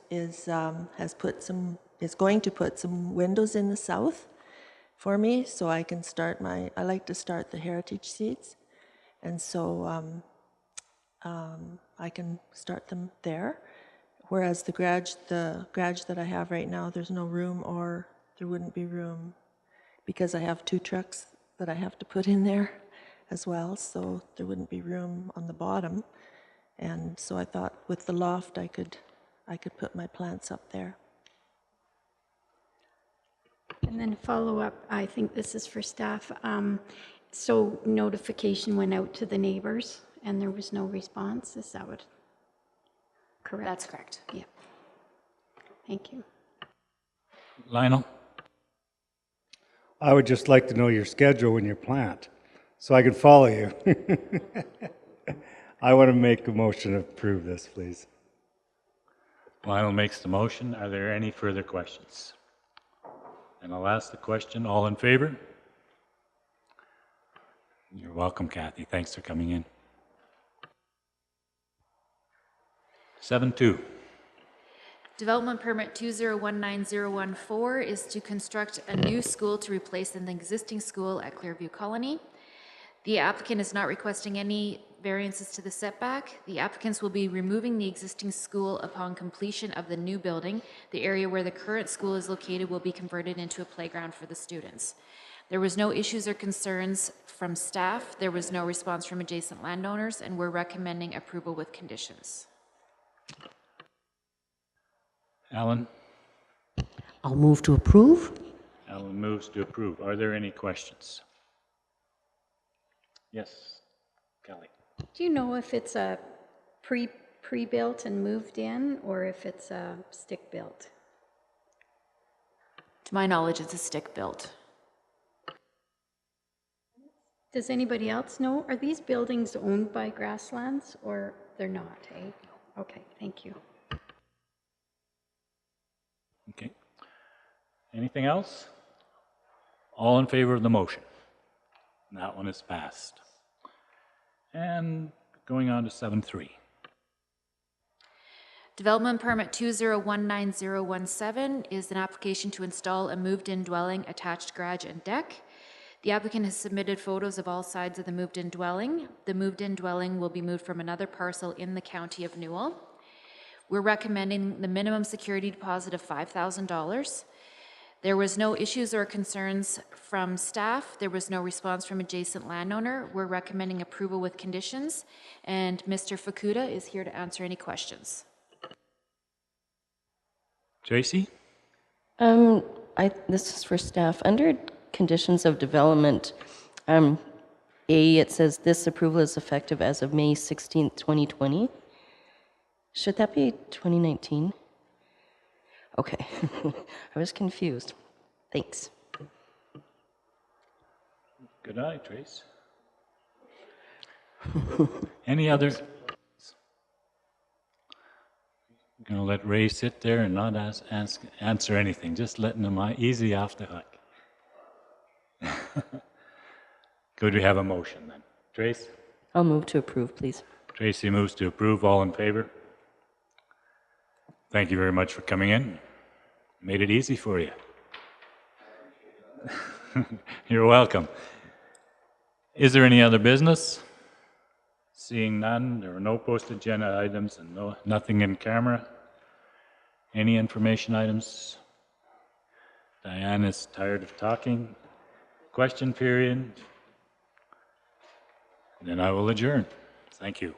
going to put some windows in the south for me, so I can start I like to start the heritage seeds, and so I can start them there. Whereas the garage that I have right now, there's no room, or there wouldn't be room because I have 2 trucks that I have to put in there as well, so there wouldn't be room on the bottom. And so I thought with the loft I could put my plants up there.
And then follow up, I think this is for staff. So notification went out to the neighbors and there was no response? Is that what? Correct?
That's correct.
Yeah. Thank you.
Lionel?
I would just like to know your schedule when you plant, so I can follow you. I want to make a motion to approve this, please.
Lionel makes the motion. Are there any further questions? And I'll ask the question, all in favor? You're welcome, Kathy. Thanks for coming in. 7-2.
Development permit 2019014 is to construct a new school to replace an existing school at Clearview Colony. The applicant is not requesting any variances to the setback. The applicants will be removing the existing school upon completion of the new building. The area where the current school is located will be converted into a playground for the students. There was no issues or concerns from staff. There was no response from adjacent landowners, and we're recommending approval with conditions.
Alan?
I'll move to approve.
Alan moves to approve. Are there any questions? Yes, Kelly.
Do you know if it's a pre-built and moved in, or if it's a stick-built?
To my knowledge, it's a stick-built.
Does anybody else know? Are these buildings owned by Grasslands, or they're not, eh? Okay, thank you.
Okay. Anything else? All in favor of the motion? That one is passed. And going on to 7-3.
Development permit 2019017 is an application to install a moved-in dwelling, attached garage and deck. The applicant has submitted photos of all sides of the moved-in dwelling. The moved-in dwelling will be moved from another parcel in the county of Newell. We're recommending the minimum security deposit of $5,000. There was no issues or concerns from staff. There was no response from adjacent landowner. We're recommending approval with conditions, and Mr. Fukuda is here to answer any questions.
Tracy?
This is for staff. Under conditions of development, A, it says this approval is effective as of May 16th, 2020. Should that be 2019? Okay, I was confused. Thanks.
Good eye, Trace. Any other? I'm going to let Ray sit there and not answer anything, just letting him easy off the hook. Could we have a motion then? Trace?
I'll move to approve, please.
Tracy moves to approve. All in favor? Thank you very much for coming in. Made it easy for you. You're welcome. Is there any other business? Seeing none, there are no posted agenda items and nothing in camera. Any information items? Diane is tired of talking. Question period. Then I will adjourn. Thank you.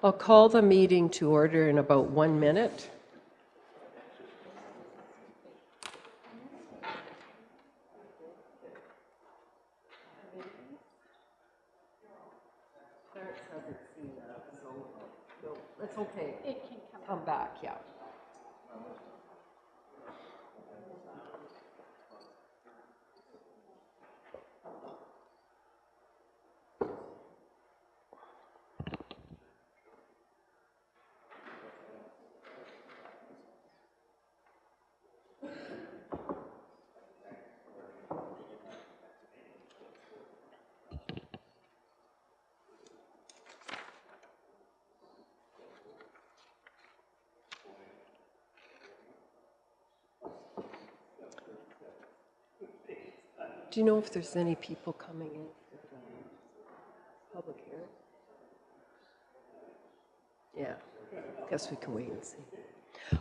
I'll call the meeting to order in about 1 minute. Clarence hasn't seen that, so no, that's okay.
It can
Come back, yeah. Do you know if there's any people coming in for the public hearing? Yeah, guess we can wait and see.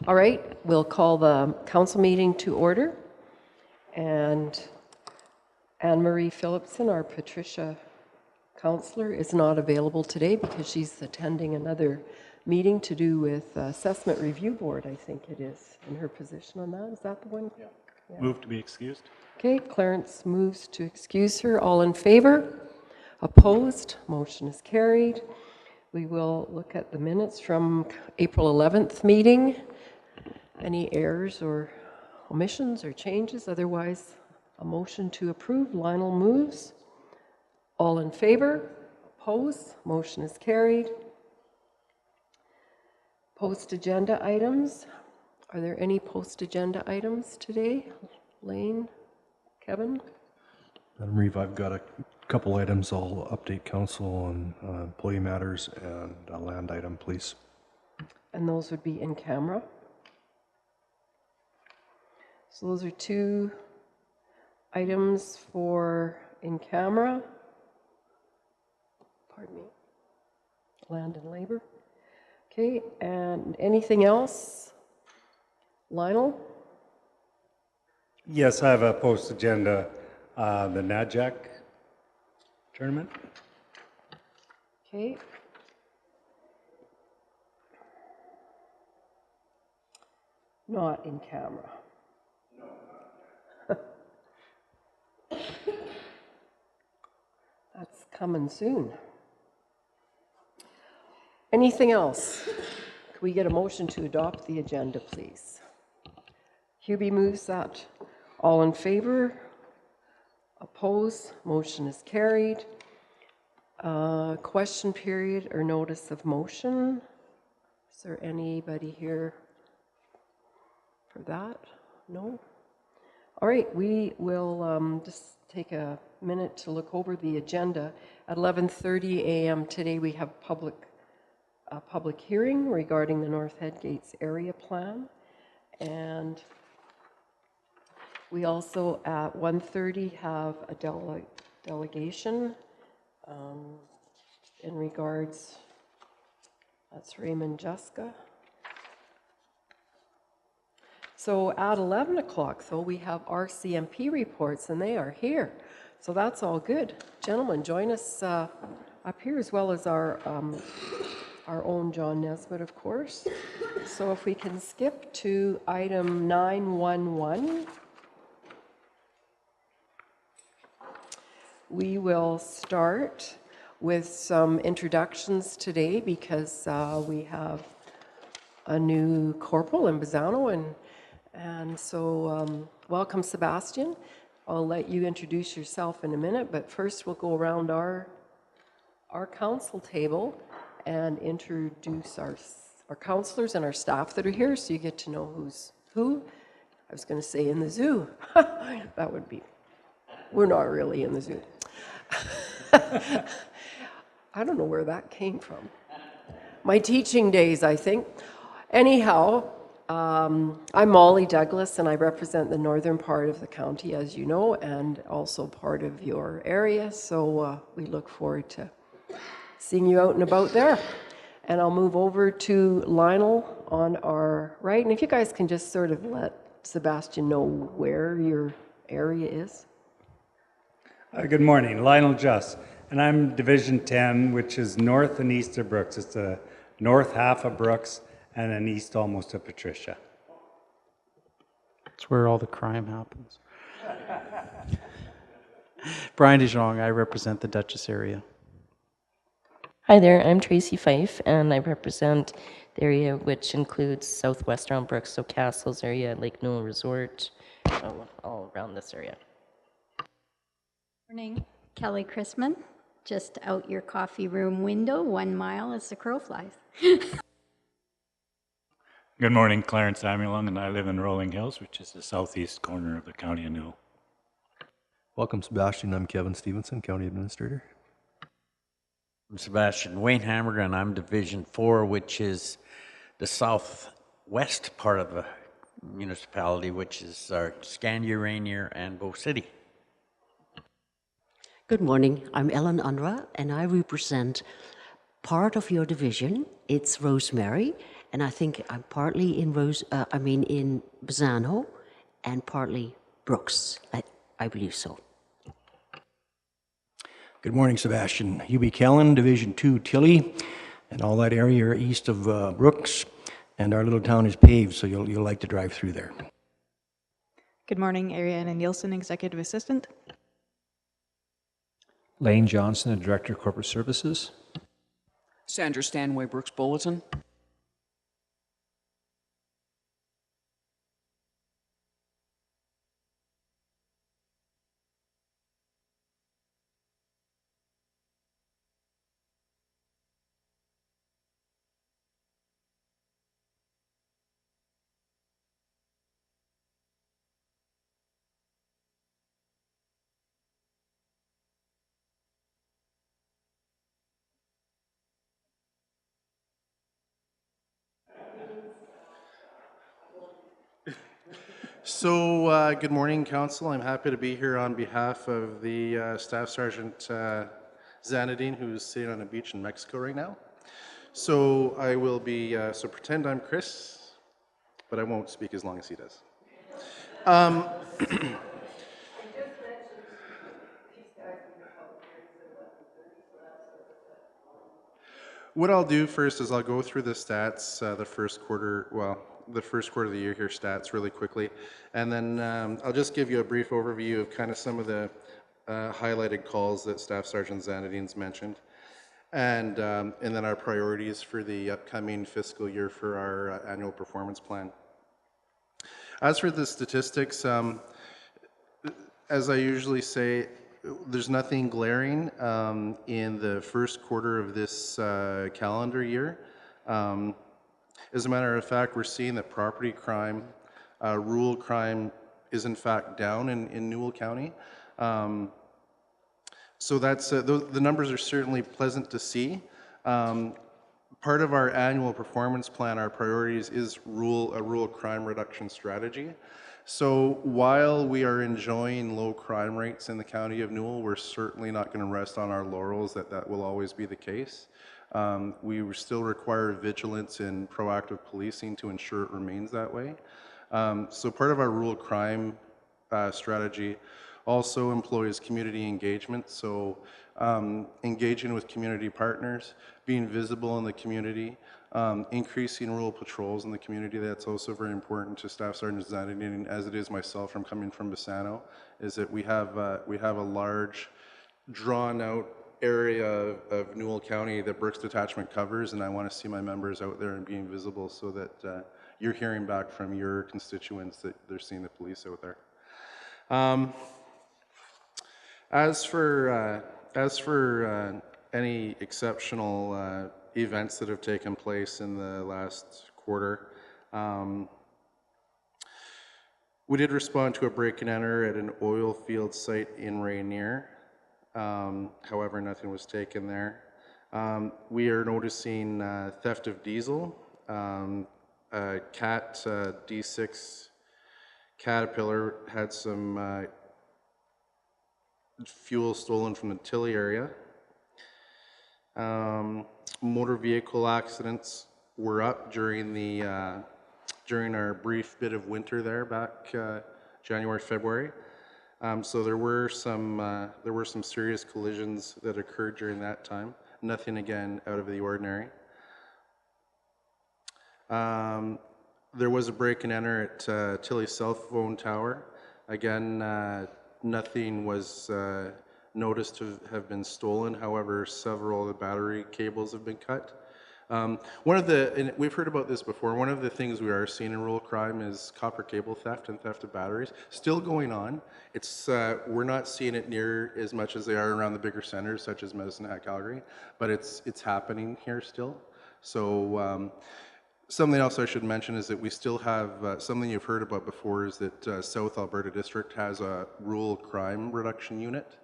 All right, we'll call the council meeting to order. And Anne-Marie Phillipson, our Patricia councillor, is not available today because she's attending another meeting to do with Assessment Review Board, I think it is, in her position on that. Is that the one?
Yeah.
Yeah.
Move to be excused.
Okay, Clarence moves to excuse her. All in favor? Opposed? Motion is carried. We will look at the minutes from April 11th meeting. Any errors or omissions or changes? Otherwise, a motion to approve. Lionel moves. All in favor? Opposed? Motion is carried. Post-agenda items. Are there any post-agenda items today? Lane? Kevin?
Madam Reeve, I've got a couple items. I'll update council on employee matters and a land item, please.
And those would be in camera. So those are two items for in camera. Pardon me. Land and labor. Okay, and anything else? Lionel?
Yes, I have a post-agenda, the NAJAC tournament.
Okay. Not in camera. That's coming soon. Anything else? Can we get a motion to adopt the agenda, please? Hubie moves that. All in favor? Oppose? Motion is carried. Question period or notice of motion? Is there anybody here for that? No? All right, we will just take a minute to look over the agenda. At 11:30 a.m. today, we have a public hearing regarding the North Headgates area plan. And we also at 1:30 have a delegation in regards, that's Raymond Juska. So at 11 o'clock, though, we have RCMP reports, and they are here. So that's all good. Gentlemen, join us up here, as well as our own J.Nesbitt, of course. So if we can skip to item 911. We will start with some introductions today because we have a new corporal in Bassano, and so welcome, Sebastian. I'll let you introduce yourself in a minute, but first we'll go around our council table and introduce our councillors and our staff that are here, so you get to know who's who. I was going to say in the zoo. That would be, we're not really in the zoo. I don't know where that came from. My teaching days, I think. Anyhow, I'm Molly Douglas, and I represent the northern part of the county, as you know, and also part of your area. So we look forward to seeing you out and about there. And I'll move over to Lionel on our right. And if you guys can just sort of let Sebastian know where your area is.
Good morning, Lionel Juss, and I'm Division 10, which is north and east of Brooks. It's a north half of Brooks, and then east almost to Patricia.
It's where all the crime happens. Brian DeJong, I represent the Duchess area.
Hi there, I'm Tracy Fife, and I represent the area which includes southwestern Brooks, so Castles area, Lake Newell Resort, all around this area.
Morning, Kelly Chrisman, just out your coffee room window, 1 mile as the crow flies.
Good morning, Clarence Amulong, and I live in Rolling Hills, which is the southeast corner of the county of Newell.
Welcome, Sebastian. I'm Kevin Stevenson, County Administrator.
I'm Sebastian Wayne Hammer, and I'm Division 4, which is the southwest part of the municipality, which is our Scandia, Rainier, and Bow City.
Good morning. I'm Ellen Unra, and I represent part of your division. It's Rosemary, and I think I'm partly in in Bassano, and partly Brooks. I believe so.
Good morning, Sebastian. Hubie Kellen, Division 2, Tilly, and all that area are east of Brooks, and our little town is paved, so you'll like to drive through there.
Good morning, Ariana Nielsen, Executive Assistant.
Lane Johnson, the Director of Corporate Services.
Sandra Stanway, Brooks Bulletin.
So, good morning, Council. I'm happy to be here on behalf of the Staff Sergeant Zanadine, who's sitting on a beach in Mexico right now. So I will be, so pretend I'm Chris, but I won't speak as long as he does. What I'll do first is I'll go through the stats, the first quarter of the year here stats really quickly, and then I'll just give you a brief overview of kind of some of the highlighted calls that Staff Sergeant Zanadine's mentioned, and then our priorities for the upcoming fiscal year for our annual performance plan. As for the statistics, as I usually say, there's nothing glaring in the first quarter of this calendar year. As a matter of fact, we're seeing that property crime, rural crime is in fact down in Newell County. So that's, the numbers are certainly pleasant to see. Part of our annual performance plan, our priorities is a rural crime reduction strategy. So while we are enjoying low crime rates in the county of Newell, we're certainly not going to rest on our laurels that will always be the case. We still require vigilance and proactive policing to ensure it remains that way. So part of our rural crime strategy also employs community engagement. So engaging with community partners, being visible in the community, increasing rural patrols in the community. That's also very important to Staff Sergeant Zanadine, as it is myself from coming from Bassano, is that we have a large drawn out area of Newell County that Brooks Detachment covers, and I want to see my members out there and being visible so that you're hearing back from your constituents that they're seeing the police out there. As for any exceptional events that have taken place in the last quarter, we did respond to a break and enter at an oil field site in Rainier. However, nothing was taken there. We are noticing theft of diesel. Cat D6 Caterpillar had some fuel stolen from the Tilly area. Motor vehicle accidents were up during our brief bit of winter there back January, February. So there were some serious collisions that occurred during that time. Nothing again out of the ordinary. There was a break and enter at Tilly's cell phone tower. Again, nothing was noticed to have been stolen. However, several of the battery cables have been cut. And we've heard about this before, one of the things we are seeing in rural crime is copper cable theft and theft of batteries. Still going on. It's we're not seeing it near as much as they are around the bigger centers, such as Medicine Hat, Calgary, but it's happening here still. So something else I should mention is that we still have, something you've heard about before is that South Alberta District has a rural crime reduction unit.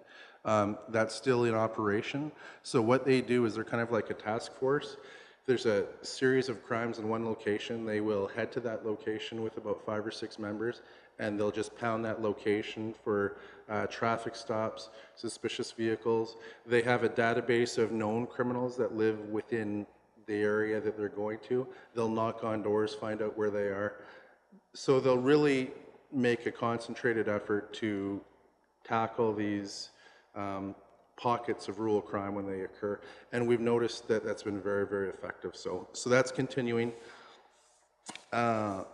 That's still in operation. So what they do is they're kind of like a task force. If there's a series of crimes in one location, they will head to that location with about 5 or 6 members, and they'll just pound that location for traffic stops, suspicious vehicles. They have a database of known criminals that live within the area that they're going to. They'll knock on doors, find out where they are. So they'll really make a concentrated effort to tackle these pockets of rural crime when they occur, and we've noticed that that's been very, very effective. So that's continuing. So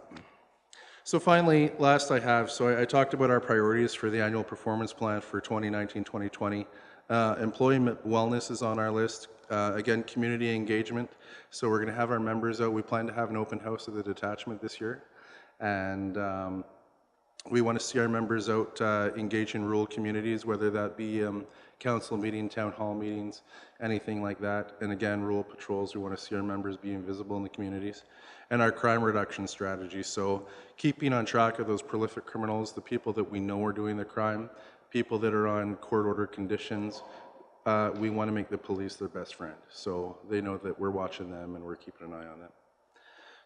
finally, last I have, I talked about our priorities for the annual performance plan for 2019-2020. Employee wellness is on our list. Again, community engagement. So we're going to have our members out. We plan to have an open house at the detachment this year, and we want to see our members out engage in rural communities, whether that be council meeting, town hall meetings, anything like that. And again, rural patrols, we want to see our members being visible in the communities. And our crime reduction strategy. So keeping on track of those prolific criminals, the people that we know are doing the crime, people that are on court order conditions, we want to make the police their best friend. So they know that we're watching them and we're keeping an eye on them.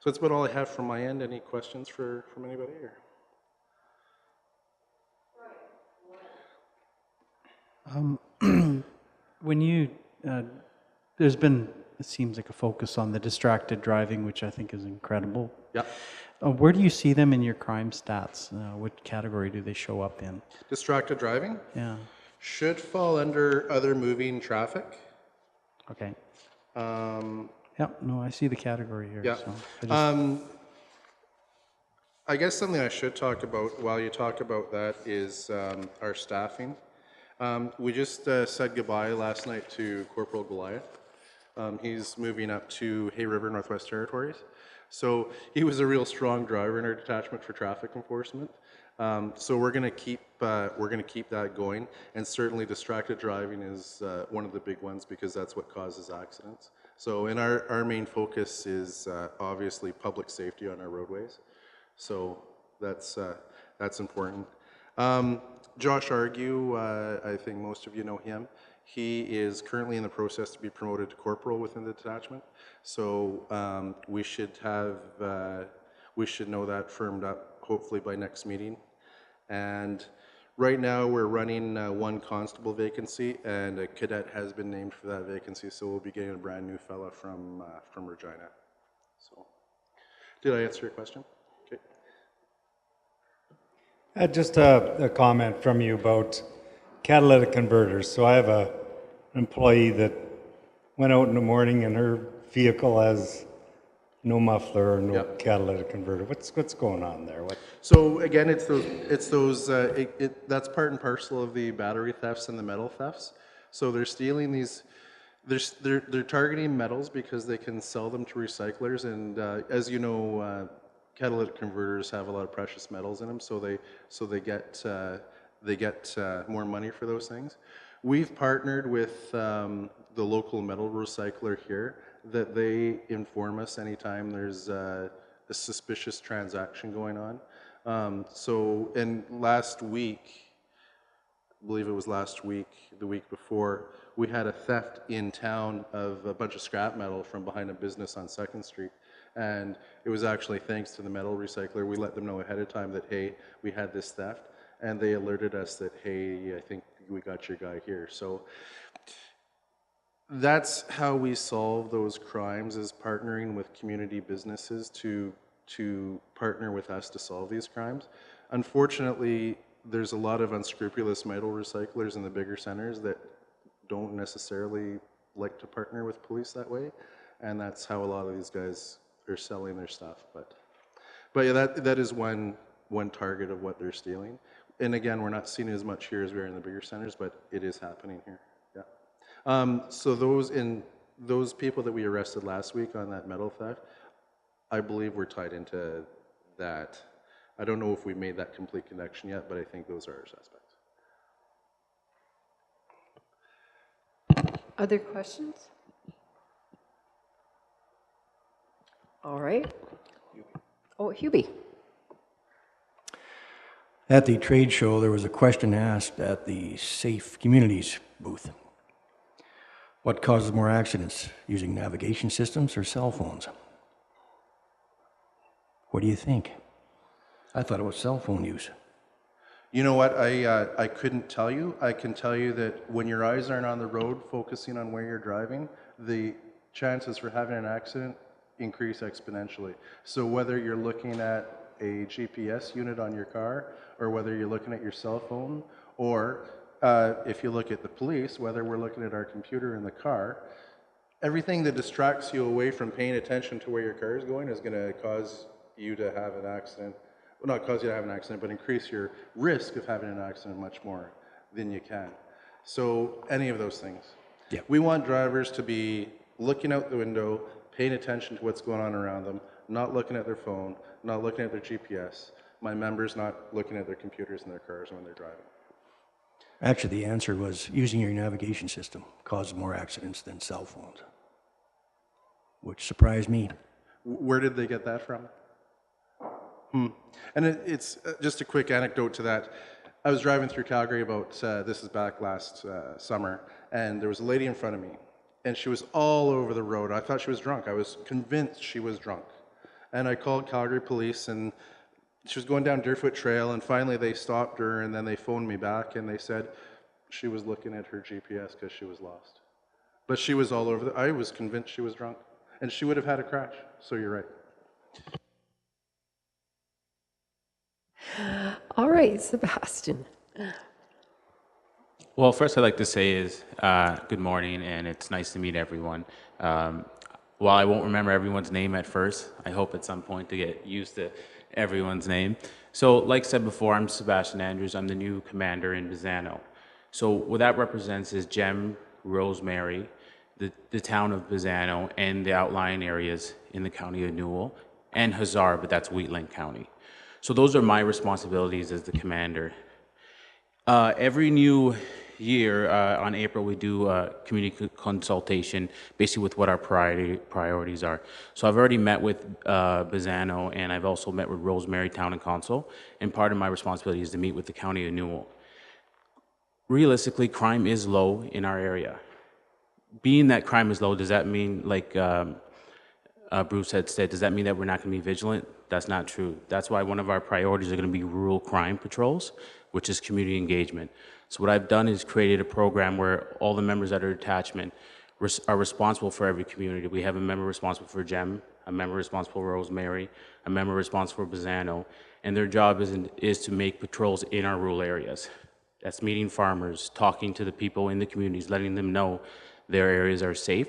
So that's about all I have from my end. Any questions from anybody here?
When you, there's been, it seems like a focus on the distracted driving, which I think is incredible.
Yeah.
Where do you see them in your crime stats? What category do they show up in?
Distracted driving?
Yeah.
Should fall under other moving traffic.
Okay. Yeah, no, I see the category here.
Yeah.
So
I guess something I should talk about while you talk about that is our staffing. We just said goodbye last night to Corporal Goliath. He's moving up to Hay River, Northwest Territories. So he was a real strong driver in our detachment for traffic enforcement. So we're going to keep that going, and certainly distracted driving is one of the big ones because that's what causes accidents. So in our main focus is obviously public safety on our roadways. So that's important. Josh Argue, I think most of you know him. He is currently in the process to be promoted to corporal within the detachment. So we should know that firmed up hopefully by next meeting. And right now we're running one constable vacancy, and a cadet has been named for that vacancy. So we'll be getting a brand new fella from Regina. So, did I answer your question?
Just a comment from you about catalytic converters. So I have an employee that went out in the morning and her vehicle has no muffler or no catalytic converter. What's going on there?
So again, it's those that's part and parcel of the battery thefts and the metal thefts. So they're stealing these. They're targeting metals because they can sell them to recyclers, and as you know. Catalytic converters have a lot of precious metals in them, so they get more money for those things. We've partnered with the local metal recycler here that they inform us anytime there's a suspicious transaction going on. And last week, I believe it was last week, the week before, we had a theft in town of a bunch of scrap metal from behind a business on 2nd Street. And it was actually thanks to the metal recycler. We let them know ahead of time that, hey, we had this theft. And they alerted us that, hey, I think we got your guy here. So that's how we solve those crimes, is partnering with community businesses to partner with us to solve these crimes. Unfortunately, there's a lot of unscrupulous metal recyclers in the bigger centers that don't necessarily like to partner with police that way. And that's how a lot of these guys they're selling their stuff. But yeah, that is one target of what they're stealing. And again, we're not seeing as much here as we are in the bigger centers, but it is happening here. Yeah. So those people that we arrested last week on that metal theft, I believe we're tied into that. I don't know if we made that complete connection yet, but I think those are our suspects.
Other questions? All right. Oh, Hubie.
At the trade show, there was a question asked at the Safe Communities booth. What causes more accidents, using navigation systems or cell phones? What do you think? I thought it was cell phone use.
You know what, I couldn't tell you. I can tell you that when your eyes aren't on the road focusing on where you're driving, the chances for having an accident increase exponentially. So whether you're looking at a GPS unit on your car, or whether you're looking at your cell phone, or if you look at the police, whether we're looking at our computer in the car, everything that distracts you away from paying attention to where your car is going is going to cause you to have an accident. Well, not cause you to have an accident, but increase your risk of having an accident much more than you can. So any of those things.
Yeah.
We want drivers to be looking out the window, paying attention to what's going on around them, not looking at their phone, not looking at their GPS. My members not looking at their computers in their cars when they're driving.
Actually, the answer was using your navigation system causes more accidents than cell phones, which surprised me.
Where did they get that from? And it's just a quick anecdote to that. I was driving through Calgary about, this is back last summer, and there was a lady in front of me, and she was all over the road. I thought she was drunk. I was convinced she was drunk. And I called Calgary police, and she was going down Deerfoot Trail, and finally they stopped her, and then they phoned me back, and they said she was looking at her GPS because she was lost. But she was all over I was convinced she was drunk, and she would have had a crash, so you're right.
All right, Sebastian.
Well, first I'd like to say is good morning, and it's nice to meet everyone. While I won't remember everyone's name at first, I hope at some point to get used to everyone's name. So, like said before, I'm Sgt.B.McDonald. I'm the new commander in Bassano. So what that represents is Gem, Rosemary, the town of Bassano, and the outlying areas in the county of Newell, and Hazard, but that's Wheatland County. So those are my responsibilities as the commander. Every new year on April, we do a community consultation, basically with what our priorities are. So I've already met with Bassano, and I've also met with Rosemary Town and Council, and part of my responsibility is to meet with the county of Newell. Realistically, crime is low in our area. Being that crime is low, does that mean, like Bruce had said, does that mean that we're not going to be vigilant? That's not true. That's why one of our priorities are going to be rural crime patrols, which is community engagement. So what I've done is created a program where all the members at our detachment are responsible for every community. We have a member responsible for Gem, a member responsible for Rosemary, a member responsible for Bassano, and their job is to make patrols in our rural areas. That's meeting farmers, talking to the people in the communities, letting them know their areas are safe.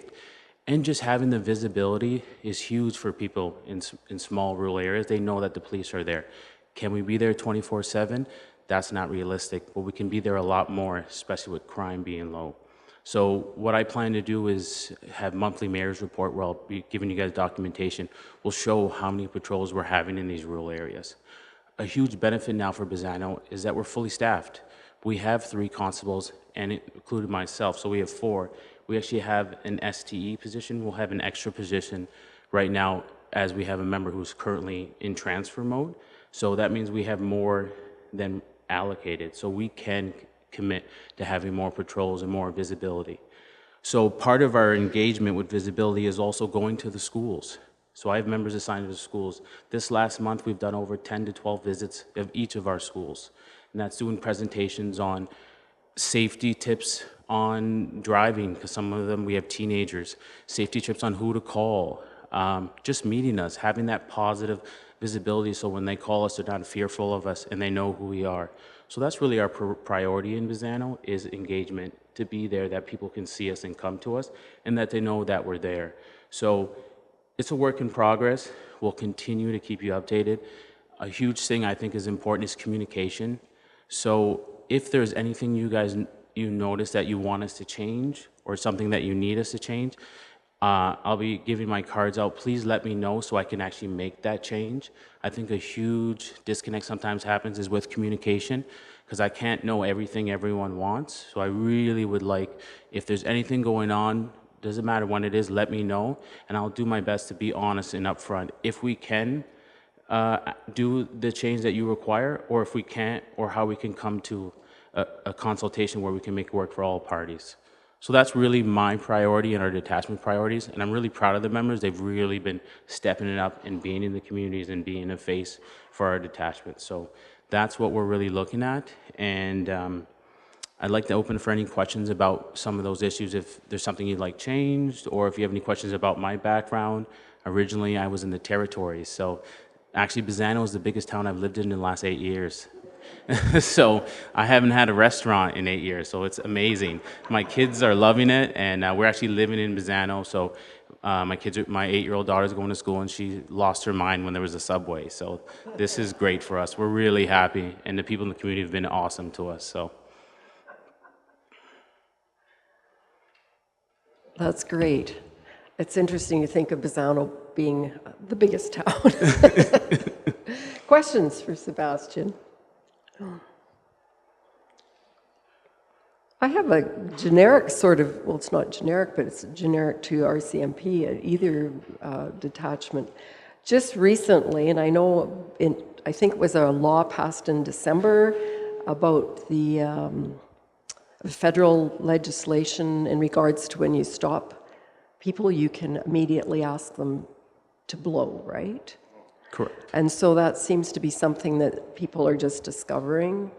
And just having the visibility is huge for people in small rural areas. They know that the police are there. Can we be there 24/7? That's not realistic, but we can be there a lot more, especially with crime being low. So what I plan to do is have monthly mayor's report where I'll be giving you guys documentation. We'll show how many patrols we're having in these rural areas. A huge benefit now for Bassano is that we're fully staffed. We have 3 constables, and it included myself, so we have 4. We actually have an STE position. We'll have an extra position right now as we have a member who's currently in transfer mode. So that means we have more than allocated. So we can commit to having more patrols and more visibility. So part of our engagement with visibility is also going to the schools. So I have members assigned to the schools. This last month, we've done over 10 to 12 visits of each of our schools. And that's doing presentations on safety tips on driving, because some of them we have teenagers, safety tips on who to call, just meeting us, having that positive visibility so when they call us, they're not fearful of us and they know who we are. So that's really our priority in Bassano is engagement, to be there, that people can see us and come to us, and that they know that we're there. So it's a work in progress. We'll continue to keep you updated. A huge thing I think is important is communication. So if there's anything you notice that you want us to change or something that you need us to change, I'll be giving my cards out. Please let me know so I can actually make that change. I think a huge disconnect sometimes happens is with communication, because I can't know everything everyone wants. So I really would like, if there's anything going on, doesn't matter when it is, let me know, and I'll do my best to be honest and upfront. If we can do the change that you require, or if we can't, or how we can come to a consultation where we can make it work for all parties. So that's really my priority and our detachment priorities, and I'm really proud of the members. They've really been stepping it up and being in the communities and being a face for our detachment. So that's what we're really looking at, and I'd like to open for any questions about some of those issues, if there's something you'd like changed, or if you have any questions about my background. Originally, I was in the territories, so actually Bassano is the biggest town I've lived in the last 8 years. So I haven't had a restaurant in 8 years, so it's amazing. My kids are loving it, and we're actually living in Bassano, so my 8-year-old daughter's going to school, and she lost her mind when there was a Subway. So this is great for us. We're really happy, and the people in the community have been awesome to us. So.
That's great. It's interesting to think of Bassano being the biggest town. Questions for Sebastian? I have a generic sort of, well, it's not generic, but it's generic to RCMP at either detachment. Just recently, and I know, I think it was a law passed in December about the federal legislation in regards to when you stop people, you can immediately ask them to blow, right?
Correct.
And so that seems to be something that people are just discovering,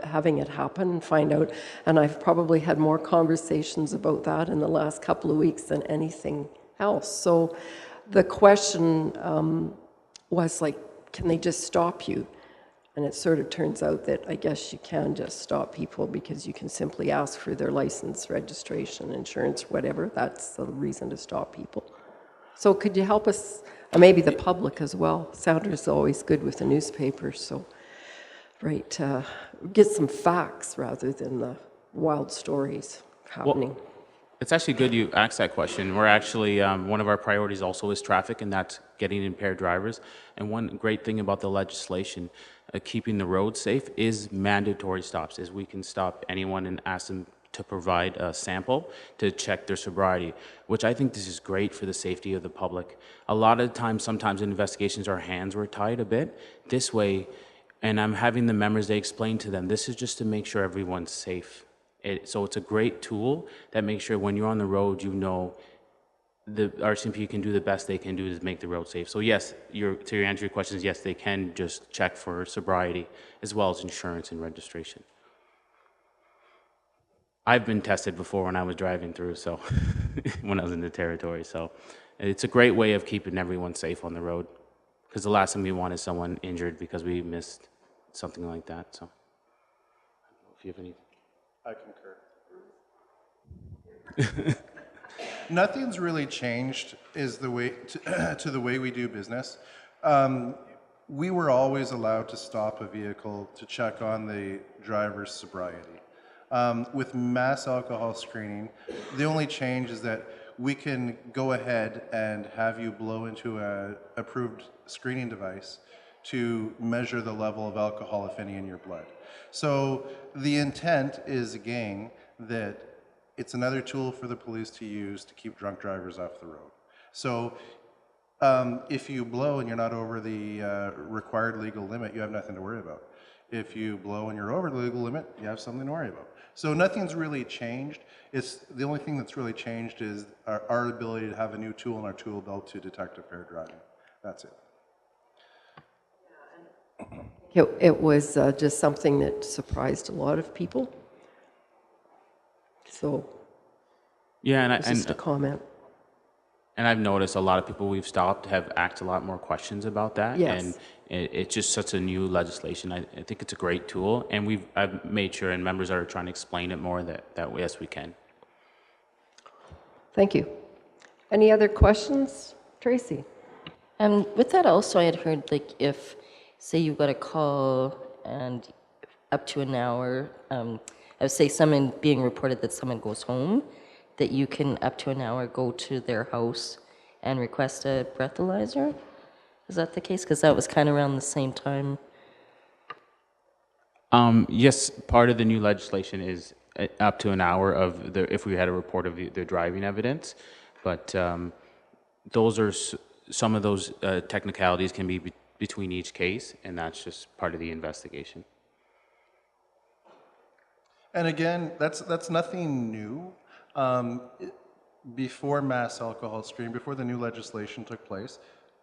having it happen and find out. And I've probably had more conversations about that in the last couple of weeks than anything else. So the question was like, can they just stop you? And it sort of turns out that I guess you can just stop people because you can simply ask for their license, registration, insurance, whatever. That's the reason to stop people. So could you help us, maybe the public as well? Sounders always good with the newspaper, so get some facts rather than the wild stories happening.
Well, it's actually good you asked that question. We're actually, one of our priorities also is traffic, and that's getting impaired drivers. And one great thing about the legislation, keeping the road safe, is mandatory stops, is we can stop anyone and ask them to provide a sample to check their sobriety, which I think this is great for the safety of the public. A lot of times, sometimes in investigations, our hands were tied a bit. This way, and I'm having the members, they explain to them, this is just to make sure everyone's safe. So it's a great tool that makes sure when you're on the road, you know the RCMP can do the best they can do to make the road safe. So yes, to answer your questions, yes, they can just check for sobriety as well as insurance and registration. I've been tested before when I was driving through, so when I was in the territory. So it's a great way of keeping everyone safe on the road, because the last thing we want is someone injured because we missed something like that. So if you have any.
I concur. Nothing's really changed is the way to the way we do business. We were always allowed to stop a vehicle to check on the driver's sobriety. With mass alcohol screening, the only change is that we can go ahead and have you blow into an approved screening device to measure the level of alcohol, if any, in your blood. So the intent is, again, that it's another tool for the police to use to keep drunk drivers off the road. So if you blow and you're not over the required legal limit, you have nothing to worry about. If you blow and you're over the legal limit, you have something to worry about. So nothing's really changed. It's the only thing that's really changed is our ability to have a new tool in our tool belt to detect impaired driving. That's it.
It was just something that surprised a lot of people. So,
yeah,
it's just a comment.
And I've noticed a lot of people we've stopped have asked a lot more questions about that.
Yes.
And it's just such a new legislation. I think it's a great tool, and I've made sure, and members are trying to explain it more that yes, we can.
Thank you. Any other questions Tracy?
With that also, I had heard like if, say you got a call and up to an hour, I would say someone being reported that someone goes home, that you can up to an hour go to their house and request a breathalyzer. Is that the case? Because that was kind of around the same time.
Yes, part of the new legislation is up to an hour of if we had a report of the driving evidence, but those are some of those technicalities can be between each case, and that's just part of the investigation.
And again, that's nothing new. Before mass alcohol screening, before the new legislation took place,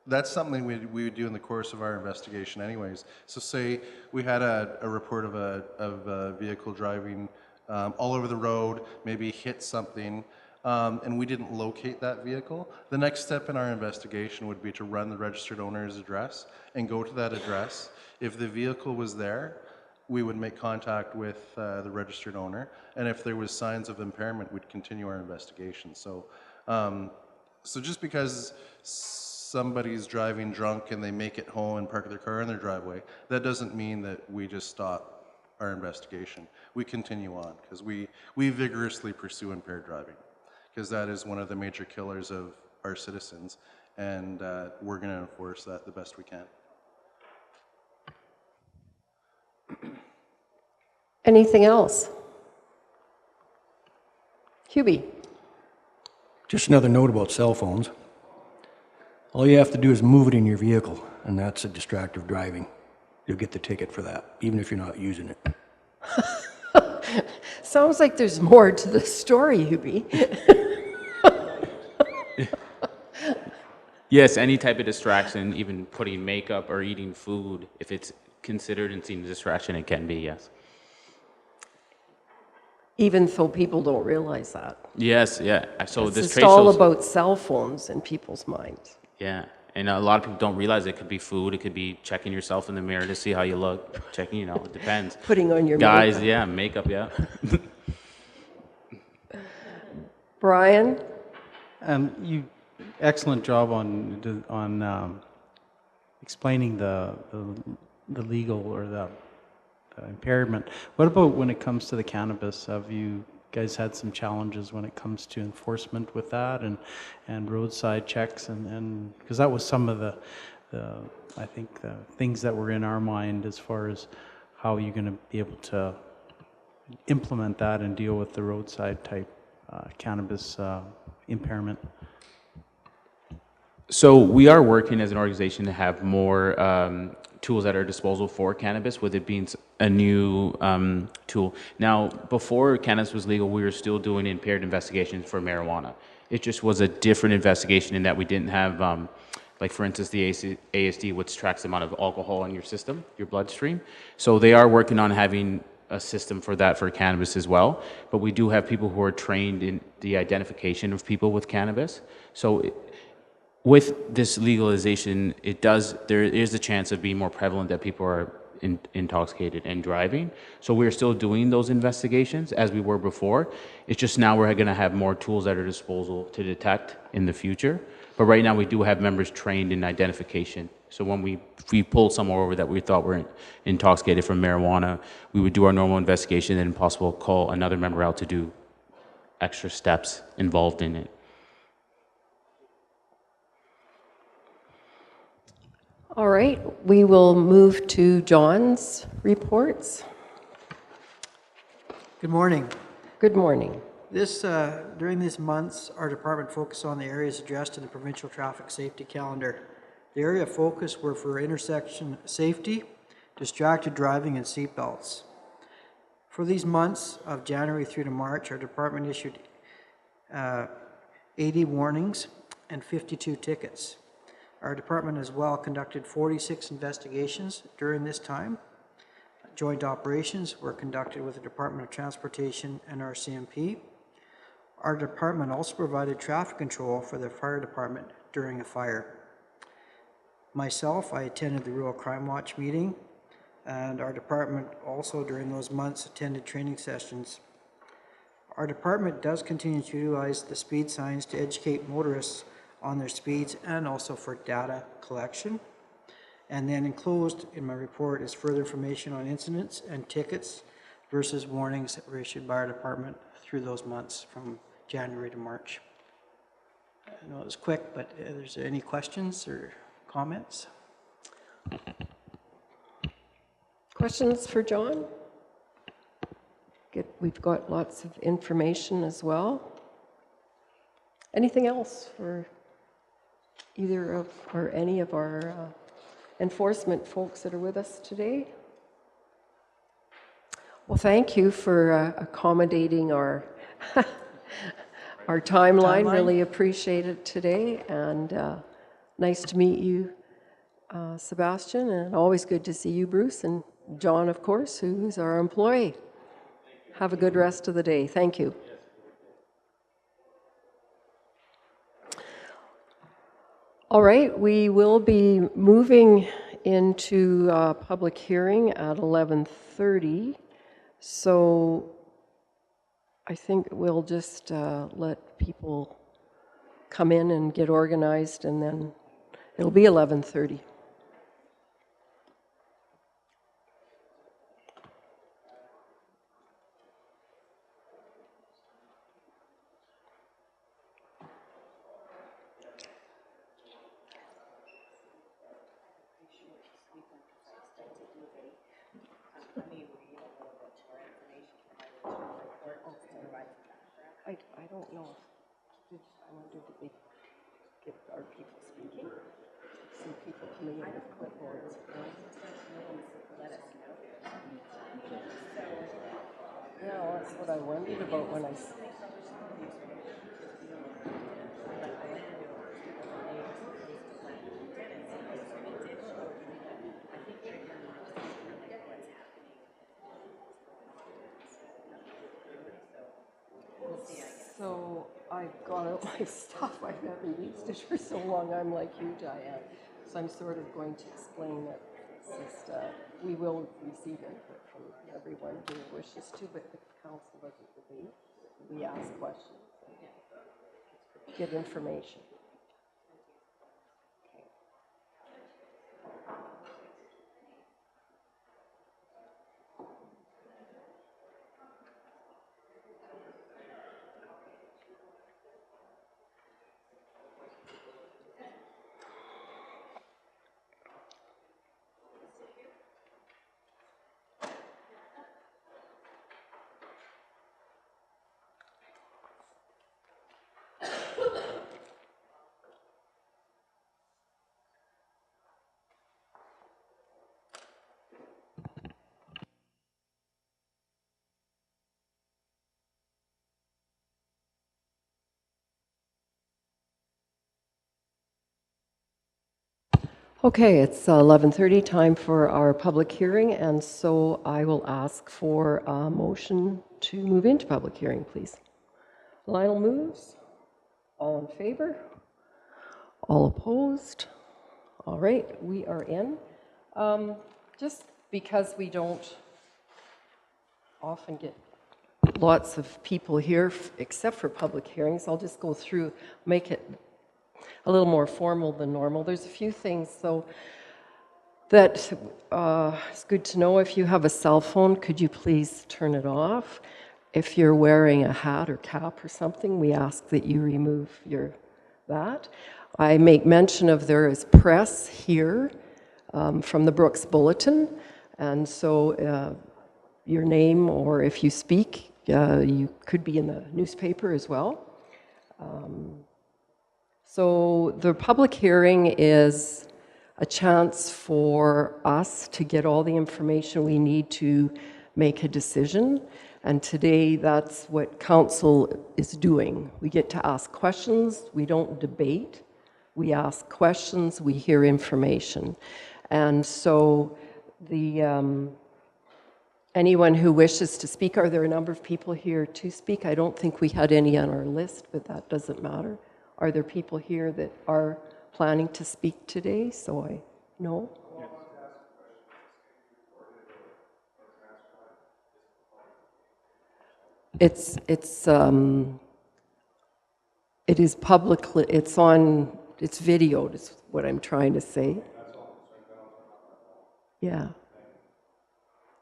that's something we would do in the course of our investigation anyways. So say we had a report of a vehicle driving all over the road, maybe hit something, and we didn't locate that vehicle. The next step in our investigation would be to run the registered owner's address and go to that address. If the vehicle was there, we would make contact with the registered owner, and if there was signs of impairment, we'd continue our investigation. So, so just because somebody's driving drunk and they make it home and park their car in their driveway, that doesn't mean that we just stop our investigation. We continue on because we vigorously pursue impaired driving because that is one of the major killers of our citizens, and we're going to enforce that the best we can.
Anything else? Hubie?
Just another note about cell phones. All you have to do is move it in your vehicle, and that's a distractive driving. You'll get the ticket for that, even if you're not using it.
Sounds like there's more to the story, Hubie.
Yes, any type of distraction, even putting makeup or eating food, if it's considered and seen as a distraction, it can be, yes.
Even though people don't realize that.
Yes, yeah. So this
It's
trade
all
shows,
about cell phones in people's minds.
yeah, and a lot of people don't realize it could be food. It could be checking yourself in the mirror to see how you look. Checking, it depends.
Putting on your
guys,
makeup.
yeah, makeup, yeah.
Brian?
You excellent job on explaining the legal or the impairment. What about when it comes to the cannabis? Have you guys had some challenges when it comes to enforcement with that and roadside checks and because that was some of the I think the things that were in our mind as far as how you're going to be able to implement that and deal with the roadside type cannabis impairment?
So we are working as an organization to have more tools at our disposal for cannabis, with it being a new tool. Now, before cannabis was legal, we were still doing impaired investigations for marijuana. It just was a different investigation in that we didn't have, like for instance, the ASD, which tracks the amount of alcohol in your system, your bloodstream. So they are working on having a system for that for cannabis as well. But we do have people who are trained in the identification of people with cannabis. So with this legalization, there is a chance of being more prevalent that people are intoxicated and driving. So we're still doing those investigations as we were before. It's just now we're going to have more tools at our disposal to detect in the future. But right now we do have members trained in identification. So when we pull someone over that we thought were intoxicated from marijuana, we would do our normal investigation and possible call another member out to do extra steps involved in it.
All right, we will move to John's reports.
Good morning.
Good morning.
During these months, our department focused on the areas addressed in the provincial traffic safety calendar. The area of focus were for intersection safety, distracted driving, and seatbelts. For these months of January through to March, our department issued 80 warnings and 52 tickets. Our department as well conducted 46 investigations during this time. Joint operations were conducted with the Department of Transportation and RCMP. Our department also provided traffic control for the fire department during a fire. Myself, I attended the Rural Crime Watch meeting, and our department also during those months attended training sessions. Our department does continue to utilize the speed signs to educate motorists on their speeds and also for data collection. And then enclosed in my report is further information on incidents and tickets versus warnings that were issued by our department through those months from January to March. I know it was quick, but is there any questions or comments?
Questions for John? Good. We've got lots of information as well. Anything else for either of or any of our enforcement folks that are with us today? Well, thank you for accommodating our our timeline. Really appreciate it today, and nice to meet you, Sebastian, and always good to see you, Bruce, and John, of course, who's our employee. Have a good rest of the day. Thank you. All right, we will be moving into public hearing at 11:30. So I think we'll just let people come in and get organized, and then it'll be 11:30. I don't know. I wonder if they get our people speaking. Some people coming in with clipboards. Let us know. Yeah, that's what I wondered about when I. So I've got out my stuff. I haven't used it for so long. I'm like you, Diane. So I'm sort of going to explain that it's just, we will receive input from everyone who wishes to, but the council doesn't debate. We ask questions and get information. Okay, it's 11:30, time for our public hearing, and so I will ask for a motion to move into public hearing, please. Lionel moves. All in favor? All opposed? All right, we are in. Just because we don't often get lots of people here, except for public hearings, I'll just go through, make it a little more formal than normal. There's a few things, though, that it's good to know. If you have a cell phone, could you please turn it off? If you're wearing a hat or cap or something, we ask that you remove that. I make mention of there is press here from the Brooks Bulletin, and so your name, or if you speak, you could be in the newspaper as well. So the public hearing is a chance for us to get all the information we need to make a decision. And today, that's what council is doing. We get to ask questions. We don't debate. We ask questions. We hear information. And so anyone who wishes to speak, are there a number of people here to speak? I don't think we had any on our list, but that doesn't matter. Are there people here that are planning to speak today? So I know. It's It is publicly, it's videoed, is what I'm trying to say. Yeah.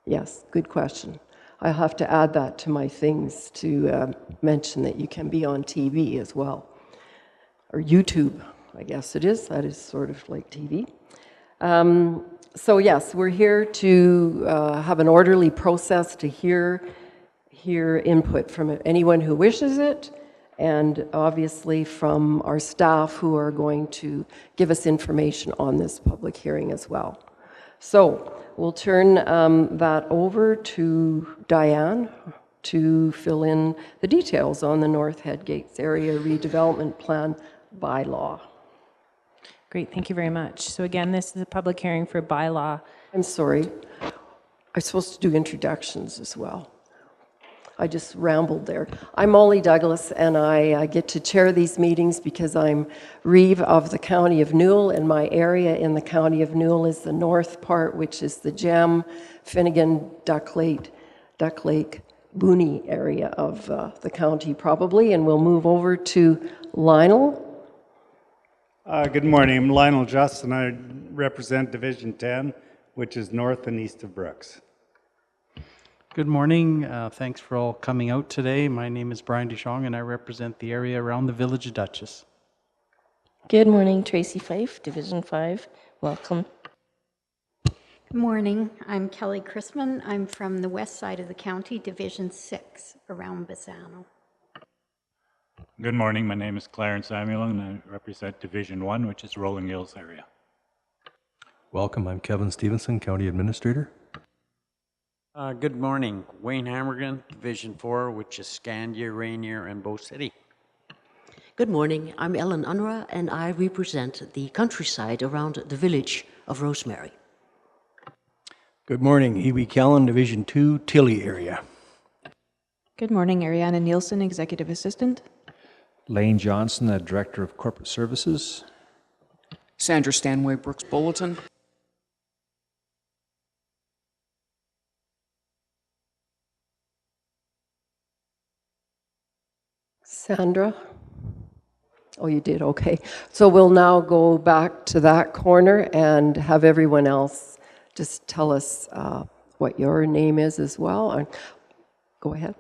Yes, good question. I'll have to add that to my things to mention that you can be on TV as well. Or YouTube, I guess it is. That is sort of like TV. So yes, we're here to have an orderly process to hear input from anyone who wishes it, and obviously from our staff who are going to give us information on this public hearing as well. So we'll turn that over to Diane to fill in the details on the North Headgates Area Redevelopment Plan bylaw.
Great, thank you very much. So again, this is a public hearing for bylaw.
I'm sorry, I'm supposed to do introductions as well. I just rambled there. I'm Molly Douglas, and I get to chair these meetings because I'm Reeve of the County of Newell, and my area in the County of Newell is the north part, which is the Gem, Finnegan, Duck Lake, Booney area of the county probably, and we'll move over to Lionel.
Good morning, I'm Lionel Just, and I represent Division 10, which is north and east of Brooks.
Good morning. Thanks for all coming out today. My name is Brian Duchong, and I represent the area around the Village of Dutchess.
Good morning, Tracy Fife, Division 5. Welcome.
Good morning. I'm Kelly Chrisman. I'm from the west side of the county, Division 6, around Bassano.
Good morning, my name is Clarence Samuel, and I represent Division 1, which is Rolling Hills area.
Welcome, I'm Kevin Stevenson, County Administrator.
Good morning. Wayne Hammergan, Division 4, which is Scandia, Rainier, and Bow City.
Good morning, I'm Ellen Unruh, and I represent the countryside around the village of Rosemary.
Good morning, Hebe Callan, Division 2, Tilly area.
Good morning, Ariana Nielsen, Executive Assistant.
Lane Johnson, the Director of Corporate Services.
Sandra Stanway Brooks Bulletin.
Sandra? Oh, you did, okay. So we'll now go back to that corner and have everyone else just tell us what your name is as well. Go ahead.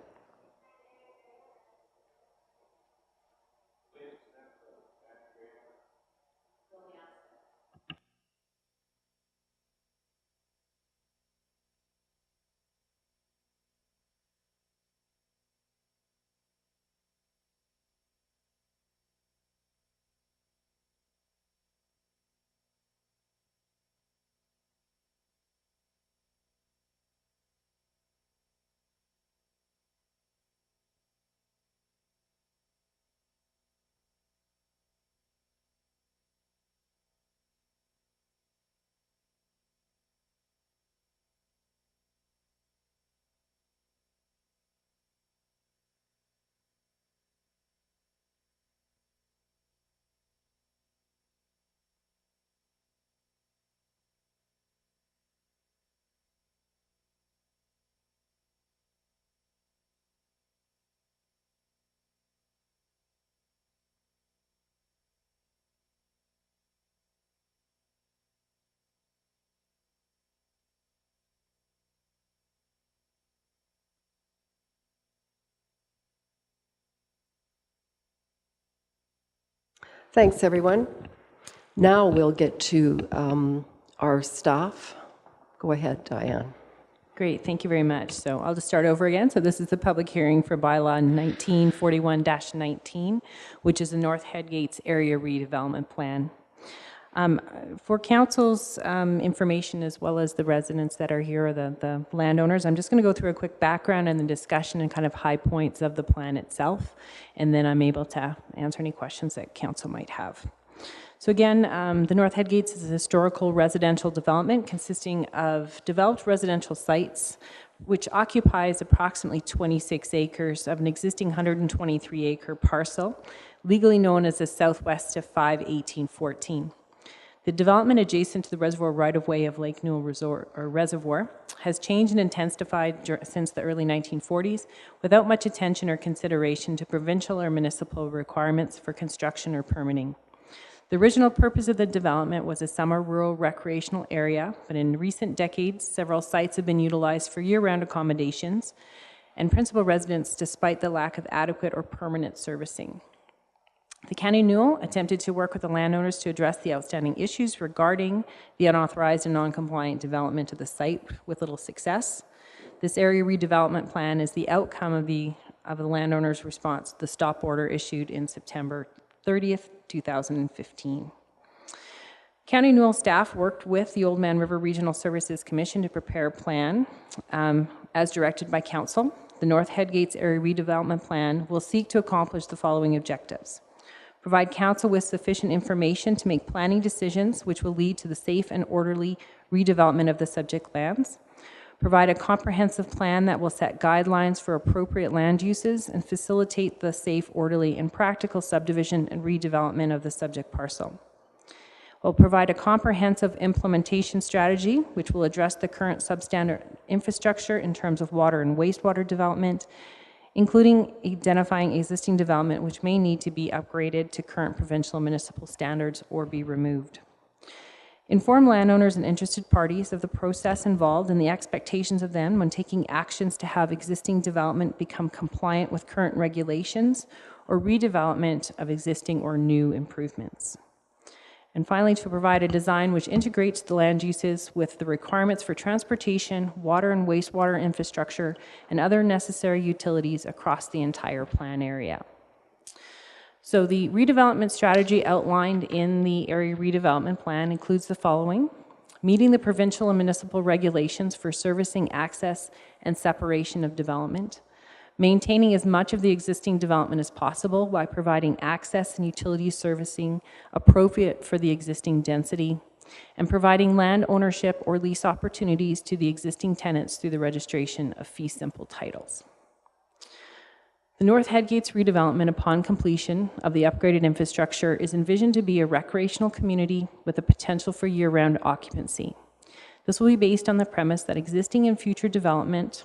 Thanks, everyone. Now we'll get to our staff. Go ahead, Diane.
Great, thank you very much. So I'll just start over again. So this is the public hearing for bylaw 1941-19, which is the North Headgates Area Redevelopment Plan. For council's information, as well as the residents that are here, the landowners, I'm just going to go through a quick background and the discussion and kind of high points of the plan itself, and then I'm able to answer any questions that council might have. So again, the North Headgates is a historical residential development consisting of developed residential sites, which occupies approximately 26 acres of an existing 123-acre parcel, legally known as the Southwest of 5-1814. The development adjacent to the reservoir right-of-way of Lake Newell Reservoir has changed and intensified since the early 1940s without much attention or consideration to provincial or municipal requirements for construction or permitting. The original purpose of the development was a summer rural recreational area, but in recent decades, several sites have been utilized for year-round accommodations and principal residents despite the lack of adequate or permanent servicing. The County of Newell attempted to work with the landowners to address the outstanding issues regarding the unauthorized and non-compliant development of the site with little success. This area redevelopment plan is the outcome of the landowners' response to the stop order issued in September 30th, 2015. County Newell staff worked with the Oldman River Regional Services Commission to prepare a plan as directed by Council. The North Headgates Area Redevelopment Plan will seek to accomplish the following objectives. Provide Council with sufficient information to make planning decisions which will lead to the safe and orderly redevelopment of the subject lands. Provide a comprehensive plan that will set guidelines for appropriate land uses and facilitate the safe, orderly, and practical subdivision and redevelopment of the subject parcel. Will provide a comprehensive implementation strategy which will address the current substandard infrastructure in terms of water and wastewater development, including identifying existing development which may need to be upgraded to current provincial and municipal standards or be removed. Inform landowners and interested parties of the process involved and the expectations of them when taking actions to have existing development become compliant with current regulations or redevelopment of existing or new improvements. And finally, to provide a design which integrates the land uses with the requirements for transportation, water and wastewater infrastructure, and other necessary utilities across the entire plan area. So the redevelopment strategy outlined in the area redevelopment plan includes the following: meeting the provincial and municipal regulations for servicing access and separation of development, maintaining as much of the existing development as possible by providing access and utility servicing appropriate for the existing density, and providing land ownership or lease opportunities to the existing tenants through the registration of fee simple titles. The North Headgates redevelopment upon completion of the upgraded infrastructure is envisioned to be a recreational community with the potential for year-round occupancy. This will be based on the premise that existing and future development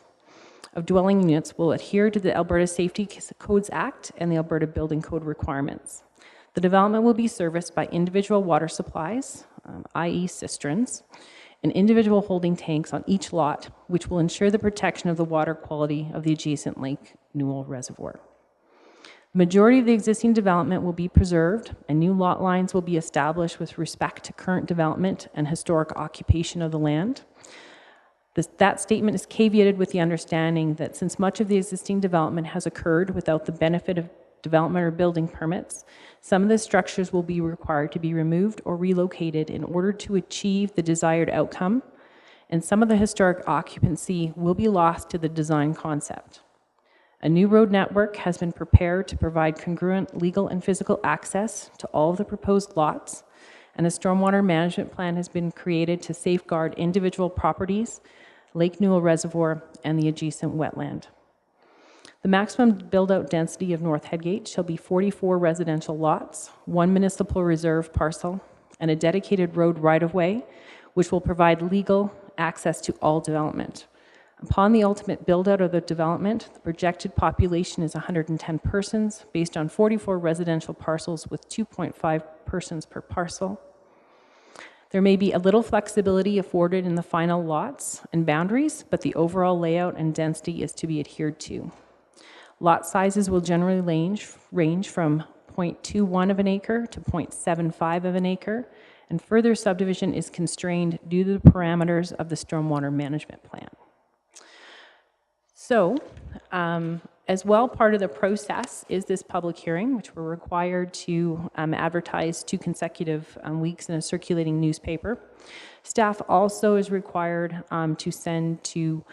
of dwelling units will adhere to the Alberta Safety Codes Act and the Alberta Building Code requirements. The development will be serviced by individual water supplies, i.e. cisterns, and individual holding tanks on each lot, which will ensure the protection of the water quality of the adjacent Lake Newell Reservoir. The majority of the existing development will be preserved, and new lot lines will be established with respect to current development and historic occupation of the land. That statement is caveated with the understanding that since much of the existing development has occurred without the benefit of development or building permits, some of the structures will be required to be removed or relocated in order to achieve the desired outcome, and some of the historic occupancy will be lost to the design concept. A new road network has been prepared to provide congruent legal and physical access to all of the proposed lots, and a stormwater management plan has been created to safeguard individual properties, Lake Newell Reservoir, and the adjacent wetland. The maximum build-out density of North Headgate shall be 44 residential lots, 1 municipal reserve parcel, and a dedicated road right-of-way, which will provide legal access to all development. Upon the ultimate build-out of the development, the projected population is 110 persons, based on 44 residential parcels with 2.5 persons per parcel. There may be a little flexibility afforded in the final lots and boundaries, but the overall layout and density is to be adhered to. Lot sizes will generally range from 0.21 of an acre to 0.75 of an acre, and further subdivision is constrained due to the parameters of the stormwater management plan. So, as well, part of the process is this public hearing, which we're required to advertise 2 consecutive weeks in a circulating newspaper. Staff also is required to send to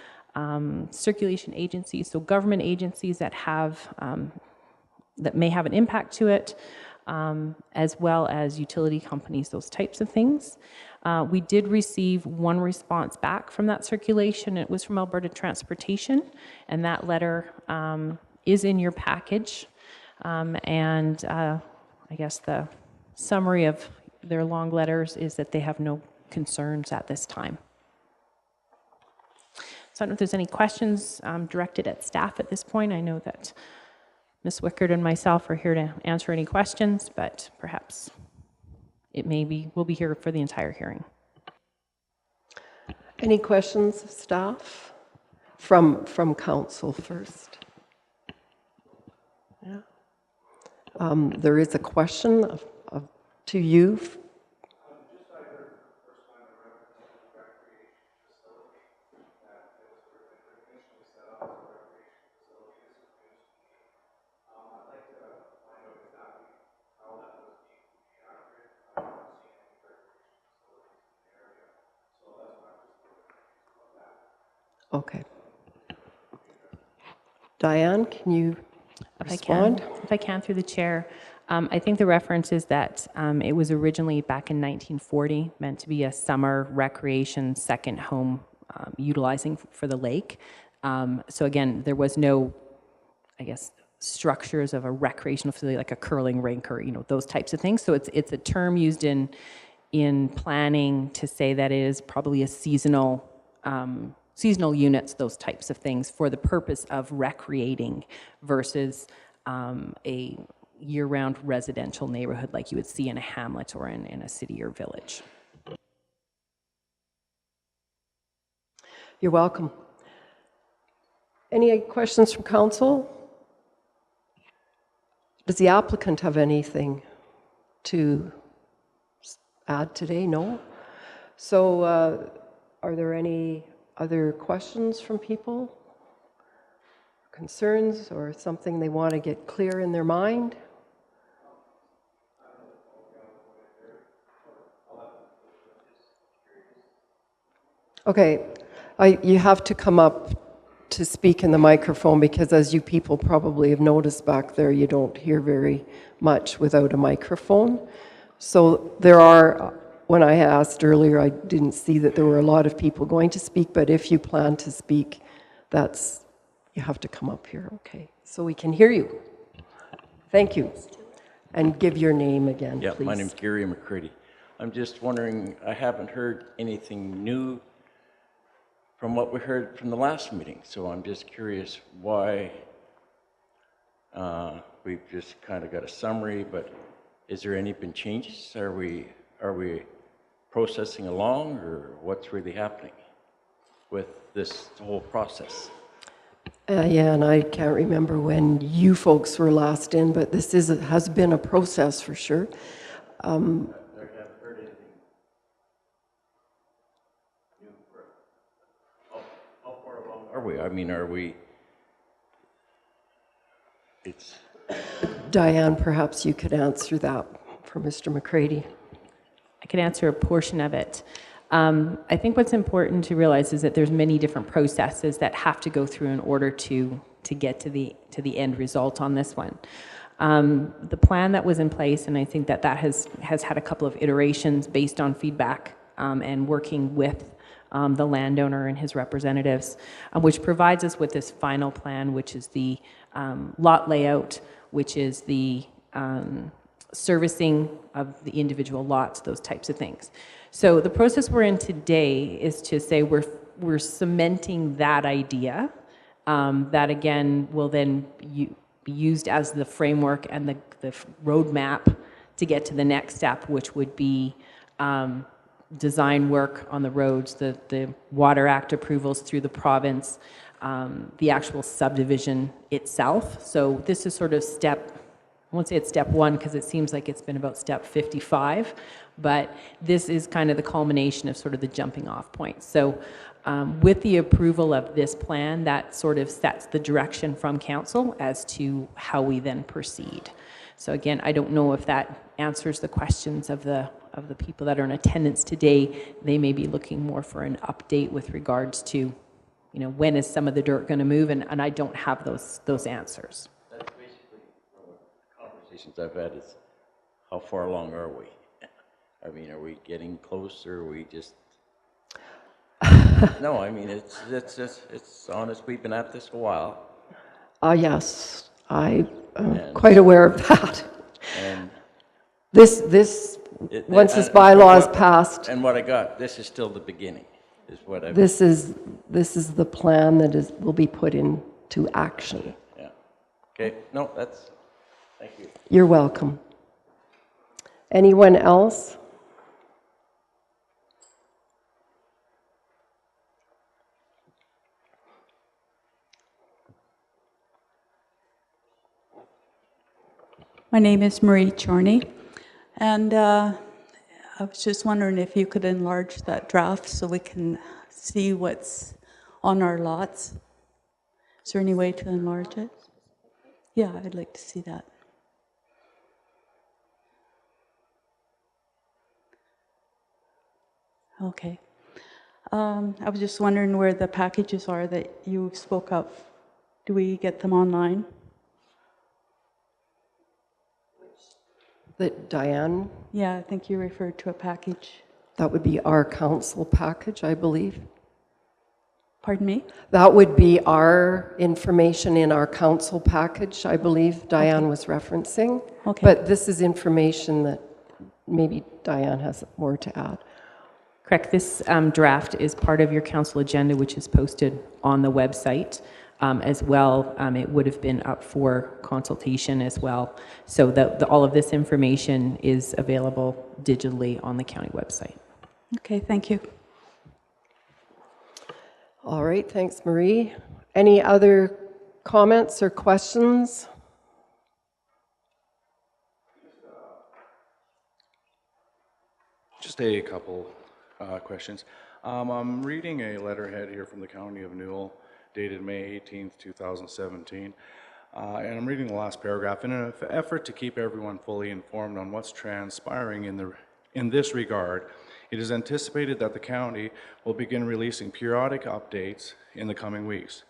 circulation agencies, so government agencies that have that may have an impact to it, as well as utility companies, those types of things. We did receive 1 response back from that circulation. It was from Alberta Transportation, and that letter is in your package. I guess the summary of their long letters is that they have no concerns at this time. So I don't know if there's any questions directed at staff at this point. I know that Ms. Wickard and myself are here to answer any questions, but perhaps we'll be here for the entire hearing.
Any questions of staff? From council first. Yeah. There is a question to you. Okay. Diane, can you respond?
If I can, through the chair. I think the reference is that it was originally back in 1940 meant to be a summer recreation second home utilizing for the lake. So again, there was no, I guess, structures of a recreational facility like a curling rink or those types of things. So it's a term used in planning to say that it is probably a seasonal units, those types of things, for the purpose of recreating versus a year-round residential neighborhood like you would see in a hamlet or in a city or village.
You're welcome. Any questions from council? Does the applicant have anything to add today? No? So are there any other questions from people? Concerns or something they want to get clear in their mind? Okay, you have to come up to speak in the microphone because, as you people probably have noticed back there, you don't hear very much without a microphone. So there are, when I asked earlier, I didn't see that there were a lot of people going to speak, but if you plan to speak, you have to come up here, okay? So we can hear you. Thank you. And give your name again, please.
My name's Gary McCready. I'm just wondering, I haven't heard anything new from what we heard from the last meeting, so I'm just curious why we've just kind of got a summary, but is there any been changes? Are we processing along, or what's really happening with this whole process?
Yeah, and I can't remember when you folks were last in, but this has been a process for sure.
Are we? I mean, are we?
Diane, perhaps you could answer that for Mr. McCready.
I could answer a portion of it. I think what's important to realize is that there's many different processes that have to go through in order to get to the end result on this one. The plan that was in place, and I think that has had a couple of iterations based on feedback and working with the landowner and his representatives, which provides us with this final plan, which is the lot layout, which is the servicing of the individual lots, those types of things. So the process we're in today is to say we're cementing that idea that again will then be used as the framework and the roadmap to get to the next step, which would be design work on the roads, the Water Act approvals through the province, the actual subdivision itself. So this is sort of I won't say it's step one because it seems like it's been about step 55, but this is kind of the culmination of sort of the jumping off point. So with the approval of this plan, that sort of sets the direction from council as to how we then proceed. So again, I don't know if that answers the questions of the people that are in attendance today. They may be looking more for an update with regards to, when is some of the dirt going to move, and I don't have those answers.
That's basically from the conversations I've had is, how far along are we? I mean, are we getting close, or are we just? No, I mean it's honest. We've been at this a while.
Yes, I'm quite aware of that.
And
This once this bylaw is passed,
And what I got, this is still the beginning, is what I've...
this is the plan that will be put into action.
Yeah. Okay, no, that's, thank you.
You're welcome. Anyone else?
My name is Marie Chorney, and I was just wondering if you could enlarge that draft so we can see what's on our lots. Is there any way to enlarge it? Yeah, I'd like to see that. Okay. I was just wondering where the packages are that you spoke of. Do we get them online?
That Diane?
Yeah, I think you referred to a package.
That would be our council package, I believe.
Pardon me?
That would be our information in our council package, I believe Diane was referencing.
Okay.
But this is information that maybe Diane has more to add.
Correct. This draft is part of your council agenda, which is posted on the website as well. It would have been up for consultation as well. So all of this information is available digitally on the county website.
Okay, thank you.
All right, thanks, Marie. Any other comments or questions?
Just a couple questions. I'm reading a letterhead here from the County of Newell dated May 18th, 2017. And I'm reading the last paragraph. In an effort to keep everyone fully informed on what's transpiring in this regard, it is anticipated that the county will begin releasing periodic updates in the coming weeks.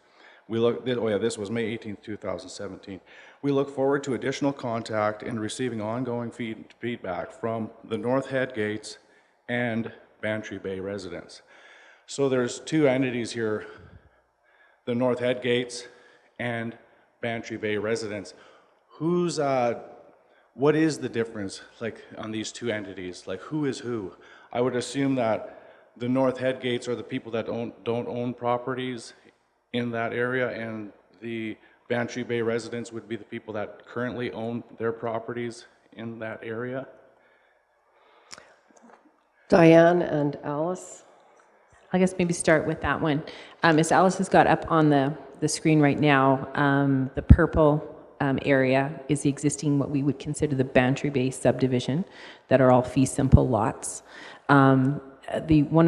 This was May 18th, 2017. We look forward to additional contact and receiving ongoing feedback from the North Headgates and Bantry Bay residents. So there's two entities here, the North Headgates and Bantry Bay residents. What is the difference, like, on these two entities? Like, who is who? I would assume that the North Headgates are the people that don't own properties in that area, and the Bantry Bay residents would be the people that currently own their properties in that area.
Diane and Alice?
I guess maybe start with that one. As Alice has got up on the screen right now, the purple area is the existing, what we would consider the Bantry Bay subdivision, that are all fee simple lots. One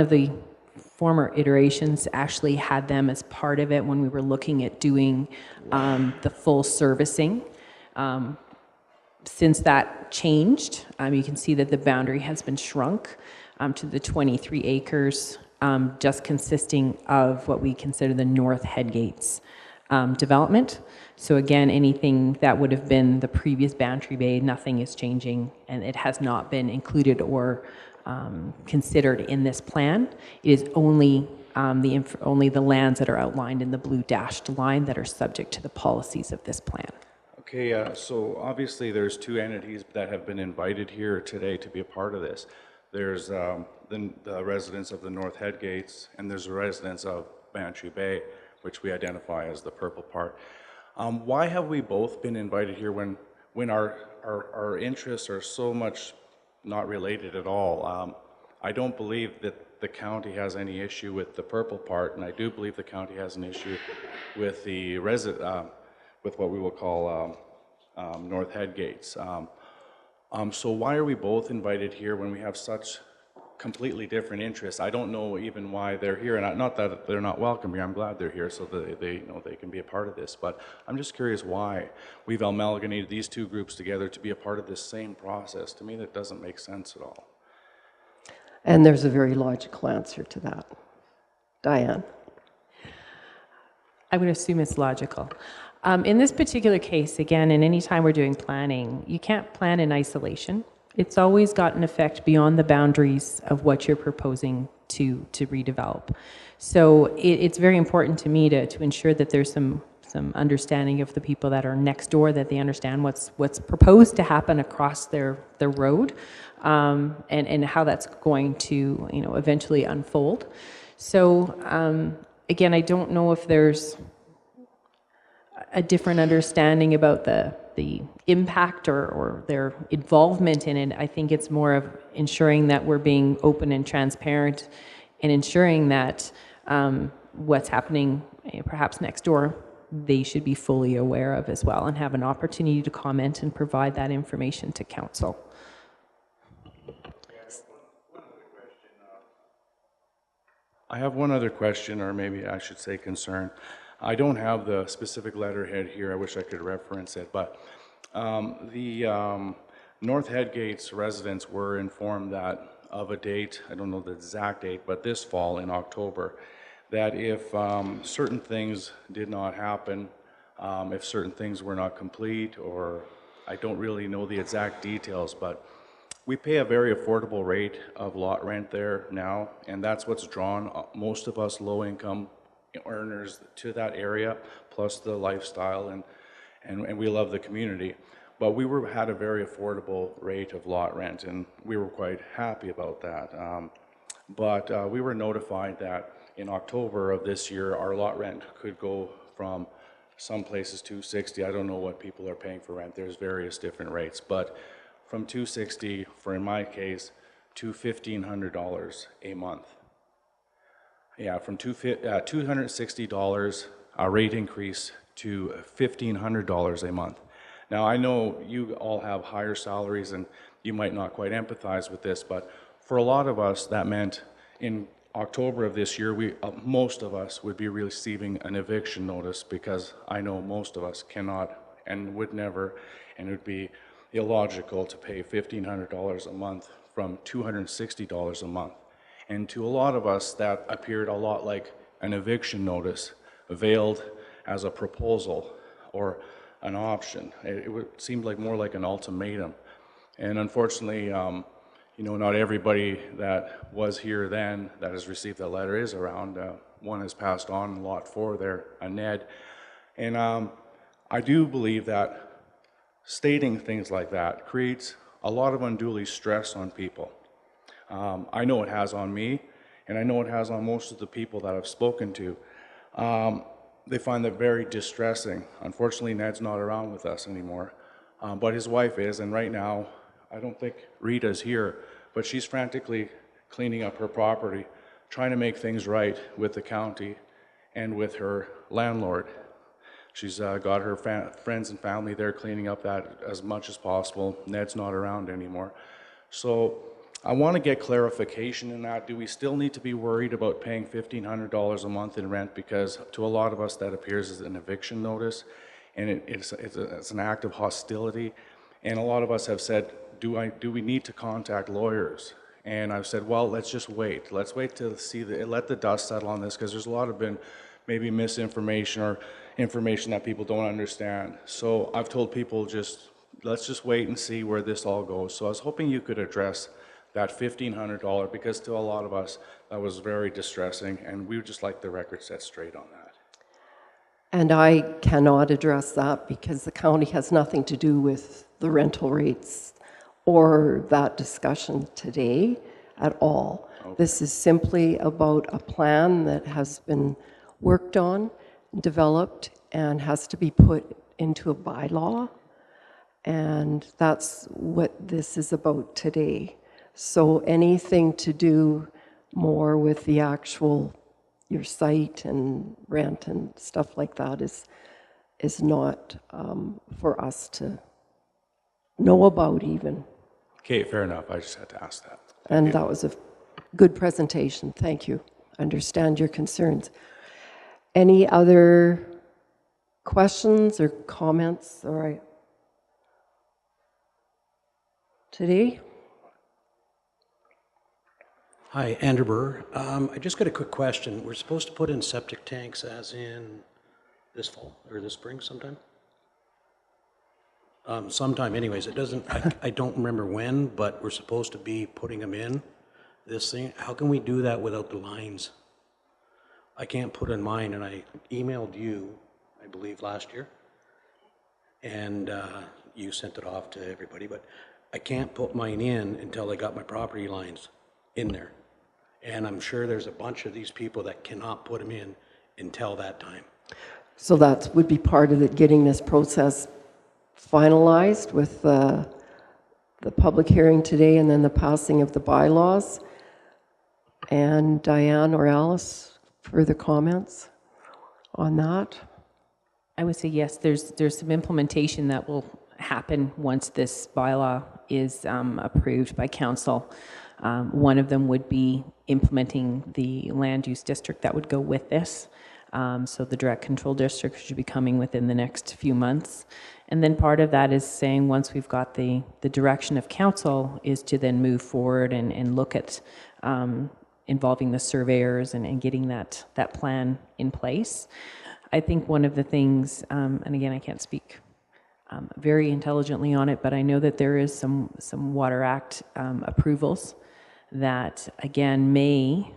of the former iterations actually had them as part of it when we were looking at doing the full servicing. Since that changed, you can see that the boundary has been shrunk to the 23 acres, just consisting of what we consider the North Headgates development. So again, anything that would have been the previous Bantry Bay, nothing is changing, and it has not been included or considered in this plan. It is only the lands that are outlined in the blue dashed line that are subject to the policies of this plan.
Okay, so obviously there's two entities that have been invited here today to be a part of this. There's the residents of the North Headgates, and there's the residents of Bantry Bay, which we identify as the purple part. Why have we both been invited here when our interests are so much not related at all? I don't believe that the county has any issue with the purple part, and I do believe the county has an issue with the with what we will call North Headgates. So why are we both invited here when we have such completely different interests? I don't know even why they're here, and not that they're not welcome here. I'm glad they're here so that they can be a part of this. But I'm just curious why we've amalgamated these two groups together to be a part of this same process. To me, that doesn't make sense at all.
And there's a very logical answer to that. Diane?
I would assume it's logical. In this particular case, again, and any time we're doing planning, you can't plan in isolation. It's always got an effect beyond the boundaries of what you're proposing to redevelop. So it's very important to me to ensure that there's some some understanding of the people that are next door, that they understand what's proposed to happen across their road, and how that's going to, you know, eventually unfold. So again, I don't know if there's a different understanding about the impact or their involvement in it. I think it's more of ensuring that we're being open and transparent, and ensuring that what's happening perhaps next door, they should be fully aware of as well, and have an opportunity to comment and provide that information to council.
I have one other question, or maybe I should say concern. I don't have the specific letterhead here. I wish I could reference it, but the North Headgates residents were informed that of a date, I don't know the exact date, but this fall in October, that if certain things did not happen, if certain things were not complete, or I don't really know the exact details, but we pay a very affordable rate of lot rent there now, and that's what's drawn most of us low-income earners to that area, plus the lifestyle, and we love the community. But we had a very affordable rate of lot rent, and we were quite happy about that. But we were notified that in October of this year, our lot rent could go from some places $260. I don't know what people are paying for rent. There's various different rates, but from $260, for in my case, to $1,500 a month. Yeah, from $260, a rate increase to $1,500 a month. Now, I know you all have higher salaries and you might not quite empathize with this, but for a lot of us, that meant in October of this year, most of us would be receiving an eviction notice, because I know most of us cannot and would never, and it would be illogical to pay $1,500 a month from $260 a month. And to a lot of us, that appeared a lot like an eviction notice veiled as a proposal or an option. It seemed like more like an ultimatum. And unfortunately, you know, not everybody that was here then that has received that letter is around. One has passed on, lot 4 there, Ned. And I do believe that stating things like that creates a lot of unduly stress on people. I know it has on me, and I know it has on most of the people that I've spoken to. They find that very distressing. Unfortunately, Ned's not around with us anymore, but his wife is, and right now, I don't think Rita's here, but she's frantically cleaning up her property, trying to make things right with the county and with her landlord. She's got her friends and family there cleaning up that as much as possible. Ned's not around anymore. So I want to get clarification in that. Do we still need to be worried about paying $1,500 a month in rent? Because to a lot of us that appears as an eviction notice, and it's an act of hostility. And a lot of us have said, do we need to contact lawyers? And I've said, well, let's just wait. Let's wait to see, let the dust settle on this, because there's a lot of been maybe misinformation or information that people don't understand. So I've told people let's just wait and see where this all goes. So I was hoping you could address that $1,500, because to a lot of us, that was very distressing, and we would just like the record set straight on that.
And I cannot address that because the county has nothing to do with the rental rates or that discussion today at all. Okay. This is simply about a plan that has been worked on, developed, and has to be put into a bylaw. And that's what this is about today. So anything to do more with the actual, your site and rent and stuff like that is not for us to know about even.
Okay, fair enough. I just had to ask that.
And that was a good presentation. Thank you. Understand your concerns. Any other questions or comments? All right. Today?
Hi, Andrew Burr. I just got a quick question. We're supposed to put in septic tanks as in this fall or this spring sometime? Sometime anyways. It doesn't, I don't remember when, but we're supposed to be putting them in this thing. How can we do that without the lines? I can't put in mine, and I emailed you. I believe, last year. And you sent it off to everybody, but I can't put mine in until I got my property lines in there. And I'm sure there's a bunch of these people that cannot put them in until that time.
So that would be part of it, getting this process finalized with the public hearing today and then the passing of the bylaws. And Diane or Alice, further comments on that?
I would say yes, there's some implementation that will happen once this bylaw is approved by council. One of them would be implementing the land use district that would go with this. So the direct control district should be coming within the next few months. And then part of that is saying once we've got the direction of council is to then move forward and look at involving the surveyors and getting that plan in place. I think one of the things, and again, I can't speak very intelligently on it, but I know that there is some Water Act approvals that, again, may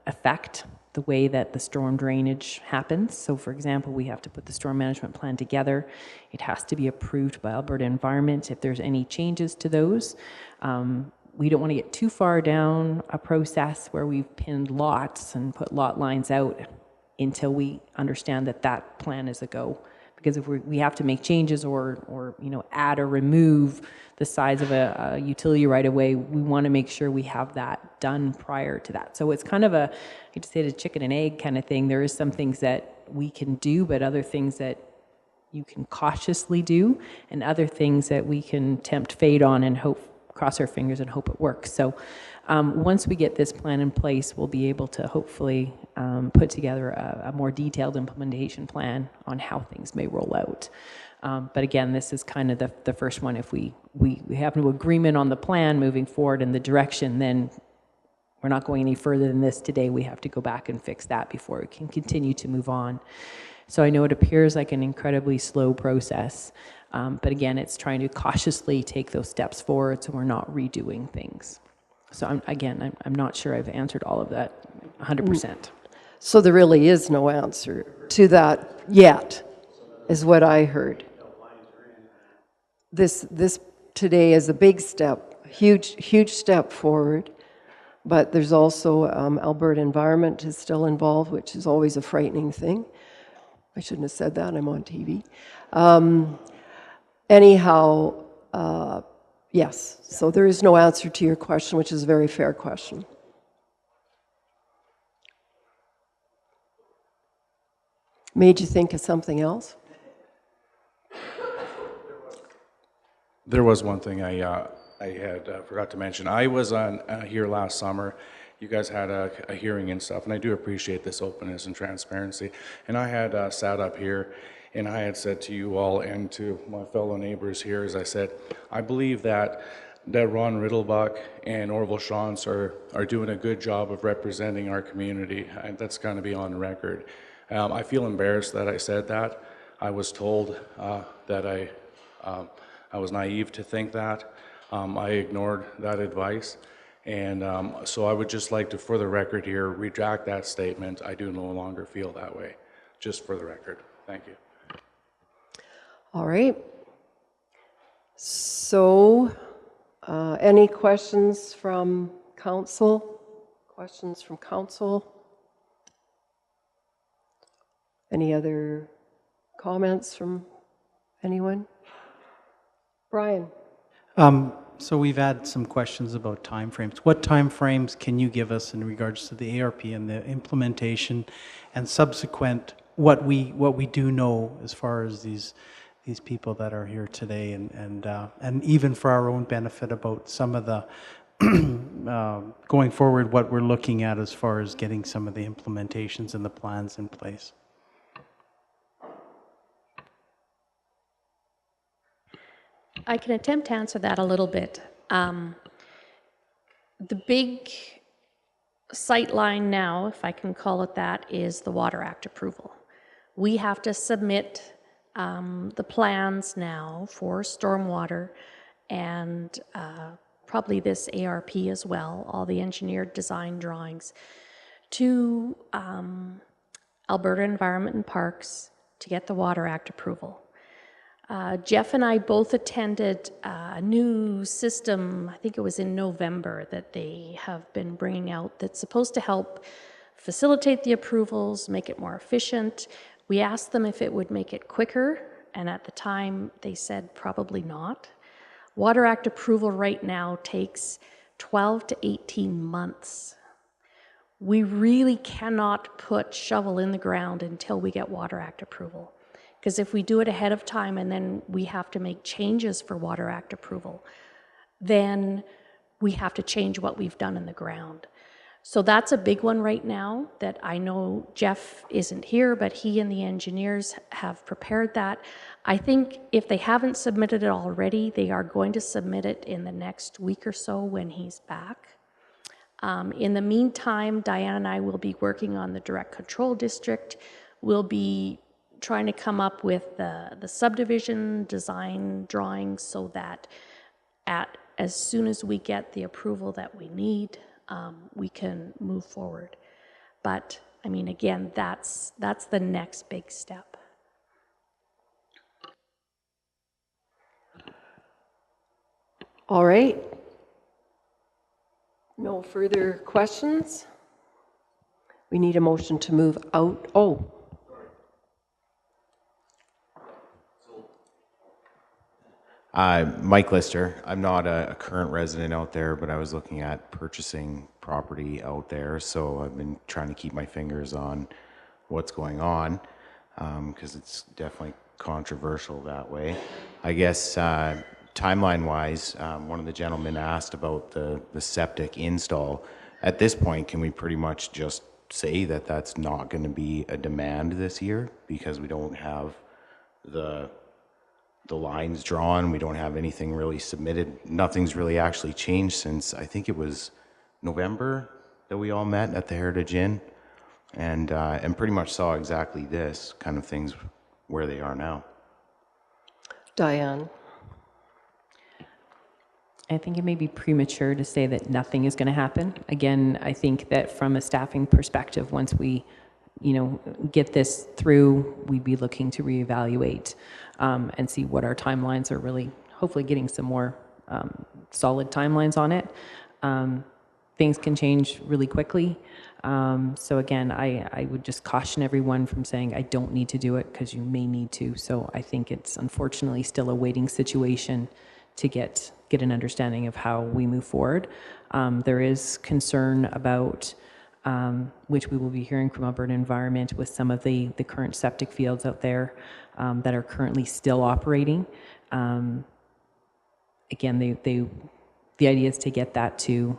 affect the way that the storm drainage happens. So, for example, we have to put the storm management plan together. It has to be approved by Alberta Environment. If there's any changes to those, we don't want to get too far down a process where we've pinned lots and put lot lines out until we understand that that plan is a go. Because if we have to make changes or add or remove the size of a utility right away, we want to make sure we have that done prior to that. So it's kind of I hate to say the chicken and egg kind of thing. There is some things that we can do, but other things that you can cautiously do, and other things that we can tempt fate on and hope, cross our fingers and hope it works. So once we get this plan in place, we'll be able to hopefully put together a more detailed implementation plan on how things may roll out. But again, this is kind of the first one. If we have no agreement on the plan moving forward in the direction, then we're not going any further than this today. We have to go back and fix that before we can continue to move on. So I know it appears like an incredibly slow process, but again, it's trying to cautiously take those steps forward so we're not redoing things. So I'm not sure I've answered all of that 100%.
So there really is no answer to that yet, is what I heard. This today is a big step, huge step forward, but there's also Alberta Environment is still involved, which is always a frightening thing. I shouldn't have said that, I'm on TV. Anyhow, yes, so there is no answer to your question, which is a very fair question. Made you think of something else?
There was one thing I had forgot to mention. I was on here last summer. You guys had a hearing and stuff, and I do appreciate this openness and transparency. And I had sat up here, and I had said to you all and to my fellow neighbors here, as I said, I believe that Ron Riddlebuck and Orville Shantz are doing a good job of representing our community. And that's going to be on record. I feel embarrassed that I said that. I was told that I was naive to think that. I ignored that advice. And so I would just like to, for the record here, retract that statement. I do no longer feel that way, just for the record. Thank you.
All right. So, any questions from council? Questions from council? Any other comments from anyone? Brian?
So we've had some questions about timeframes. What timeframes can you give us in regards to the ARP and the implementation and subsequent what we do know as far as these people that are here today and even for our own benefit about some of the going forward, what we're looking at as far as getting some of the implementations and the plans in place?
I can attempt to answer that a little bit. The big sight line now, if I can call it that, is the Water Act approval. We have to submit the plans now for stormwater and probably this ARP as well, all the engineered design drawings, to Alberta Environment and Parks, to get the Water Act approval. Jeff and I both attended a new system, I think it was in November, that they have been bringing out that's supposed to help facilitate the approvals, make it more efficient. We asked them if it would make it quicker, and at the time they said probably not. Water Act approval right now takes 12 to 18 months. We really cannot put shovel in the ground until we get Water Act approval. Because if we do it ahead of time and then we have to make changes for Water Act approval, then we have to change what we've done in the ground. So that's a big one right now that I know Jeff isn't here, but he and the engineers have prepared that. I think if they haven't submitted it already, they are going to submit it in the next week or so when he's back. In the meantime, Diane and I will be working on the direct control district. We'll be trying to come up with the subdivision design drawings so that as soon as we get the approval that we need, we can move forward. But I mean, again, that's the next big step.
All right. No further questions? We need a motion to move out. Oh.
Mike Lister. I'm not a current resident out there, but I was looking at purchasing property out there, so I've been trying to keep my fingers on what's going on, because it's definitely controversial that way. I guess timeline-wise, one of the gentlemen asked about the septic install. At this point, can we pretty much just say that that's not going to be a demand this year because we don't have the lines drawn, we don't have anything really submitted, nothing's really actually changed since I think it was November that we all met at the Heritage Inn, and pretty much saw exactly this kind of things where they are now.
Diane.
I think it may be premature to say that nothing is going to happen. Again, I think that from a staffing perspective, once we get this through, we'd be looking to reevaluate and see what our timelines are really, hopefully getting some more solid timelines on it. Things can change really quickly. So again, I would just caution everyone from saying, I don't need to do it, because you may need to. So I think it's unfortunately still a waiting situation to get an understanding of how we move forward. There is concern about which we will be hearing from Alberta Environment with some of the current septic fields out there that are currently still operating. Again, the idea is to get that to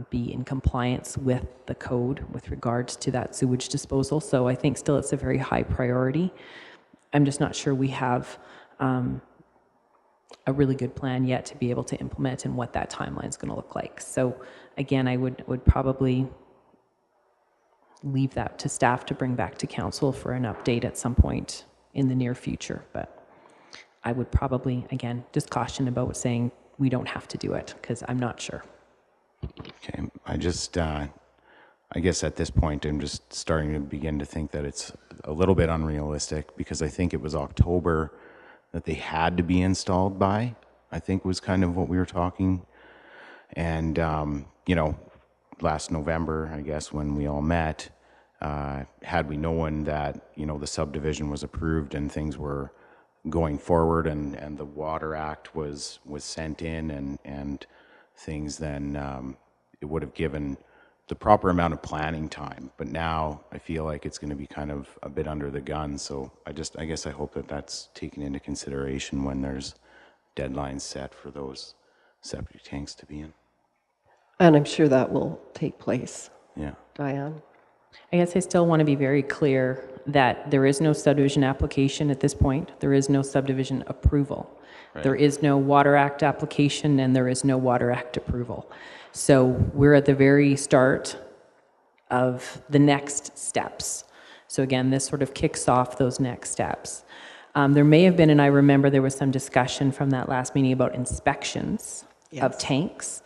be in compliance with the code with regards to that sewage disposal. So I think still it's a very high priority. I'm just not sure we have a really good plan yet to be able to implement and what that timeline is going to look like. So again, I would probably leave that to staff to bring back to council for an update at some point in the near future. But I would probably, again, just caution about saying we don't have to do it, because I'm not sure.
Okay, I just, I guess at this point, I'm just starting to begin to think that it's a little bit unrealistic, because I think it was October that they had to be installed by, I think was kind of what we were talking. And, last November, I guess, when we all met, had we known that, the subdivision was approved and things were going forward and the Water Act was sent in and things, then it would have given the proper amount of planning time. But now I feel like it's going to be kind of a bit under the gun. So I guess I hope that that's taken into consideration when there's deadlines set for those septic tanks to be in.
And I'm sure that will take place.
Yeah.
Diane?
I guess I still want to be very clear that there is no subdivision application at this point. There is no subdivision approval. Right. There is no Water Act application, and there is no Water Act approval. So we're at the very start of the next steps. So again, this sort of kicks off those next steps. There may have been, and I remember there was some discussion from that last meeting about inspections of tanks.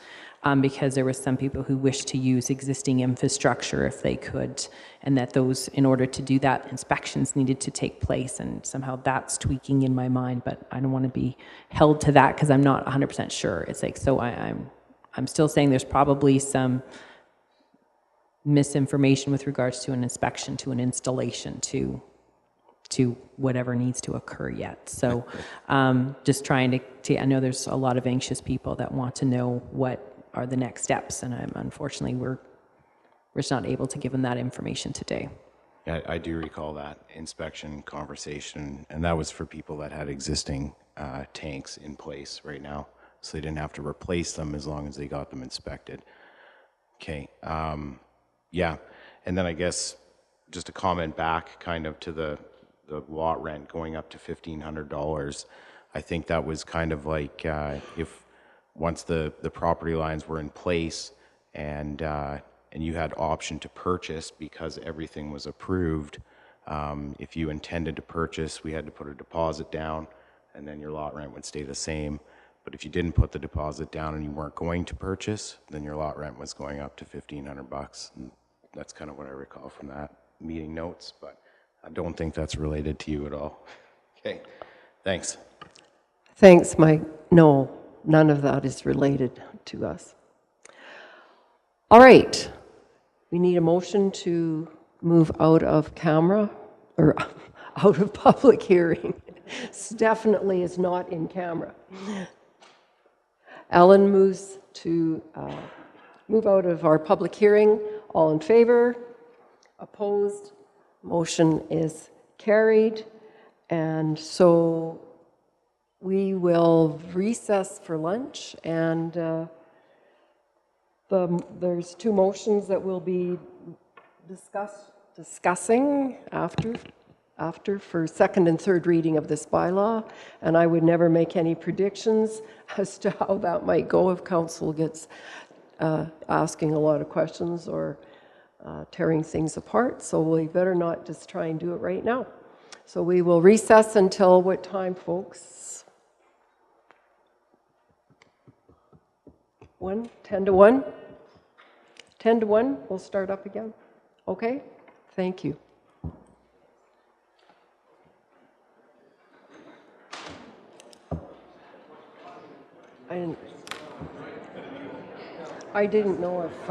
because there were some people who wished to use existing infrastructure if they could, and that those, in order to do that, inspections needed to take place, and somehow that's tweaking in my mind, but I don't want to be held to that because I'm not 100% sure. It's like, so I'm still saying there's probably some misinformation with regards to an inspection, to an installation, to whatever needs to occur yet. So just trying to, I know there's a lot of anxious people that want to know what are the next steps, and unfortunately we're just not able to give them that information today.
Yeah, I do recall that inspection conversation, and that was for people that had existing tanks in place right now, so they didn't have to replace them as long as they got them inspected. Okay, yeah, and then I guess just a comment back kind of to the lot rent going up to $1,500. I think that was kind of like if once the property lines were in place and you had option to purchase because everything was approved, if you intended to purchase, we had to put a deposit down and then your lot rent would stay the same. But if you didn't put the deposit down and you weren't going to purchase, then your lot rent was going up to $1,500. And that's kind of what I recall from that meeting notes, but I don't think that's related to you at all. Okay, thanks.
Thanks, Mike. No, none of that is related to us. All right. We need a motion to move out of camera, or out of public hearing. Definitely is not in camera. Ellen moves to move out of our public hearing. All in favor? Opposed? Motion is carried. And so we will recess for lunch, and there's two motions that we'll be discussing after for second and third reading of this bylaw, and I would never make any predictions as to how that might go if council gets asking a lot of questions or tearing things apart, so we better not just try and do it right now. So we will recess until what time, folks? 10 to 1? 10 to 1, we'll start up again. Okay, thank you. I didn't know if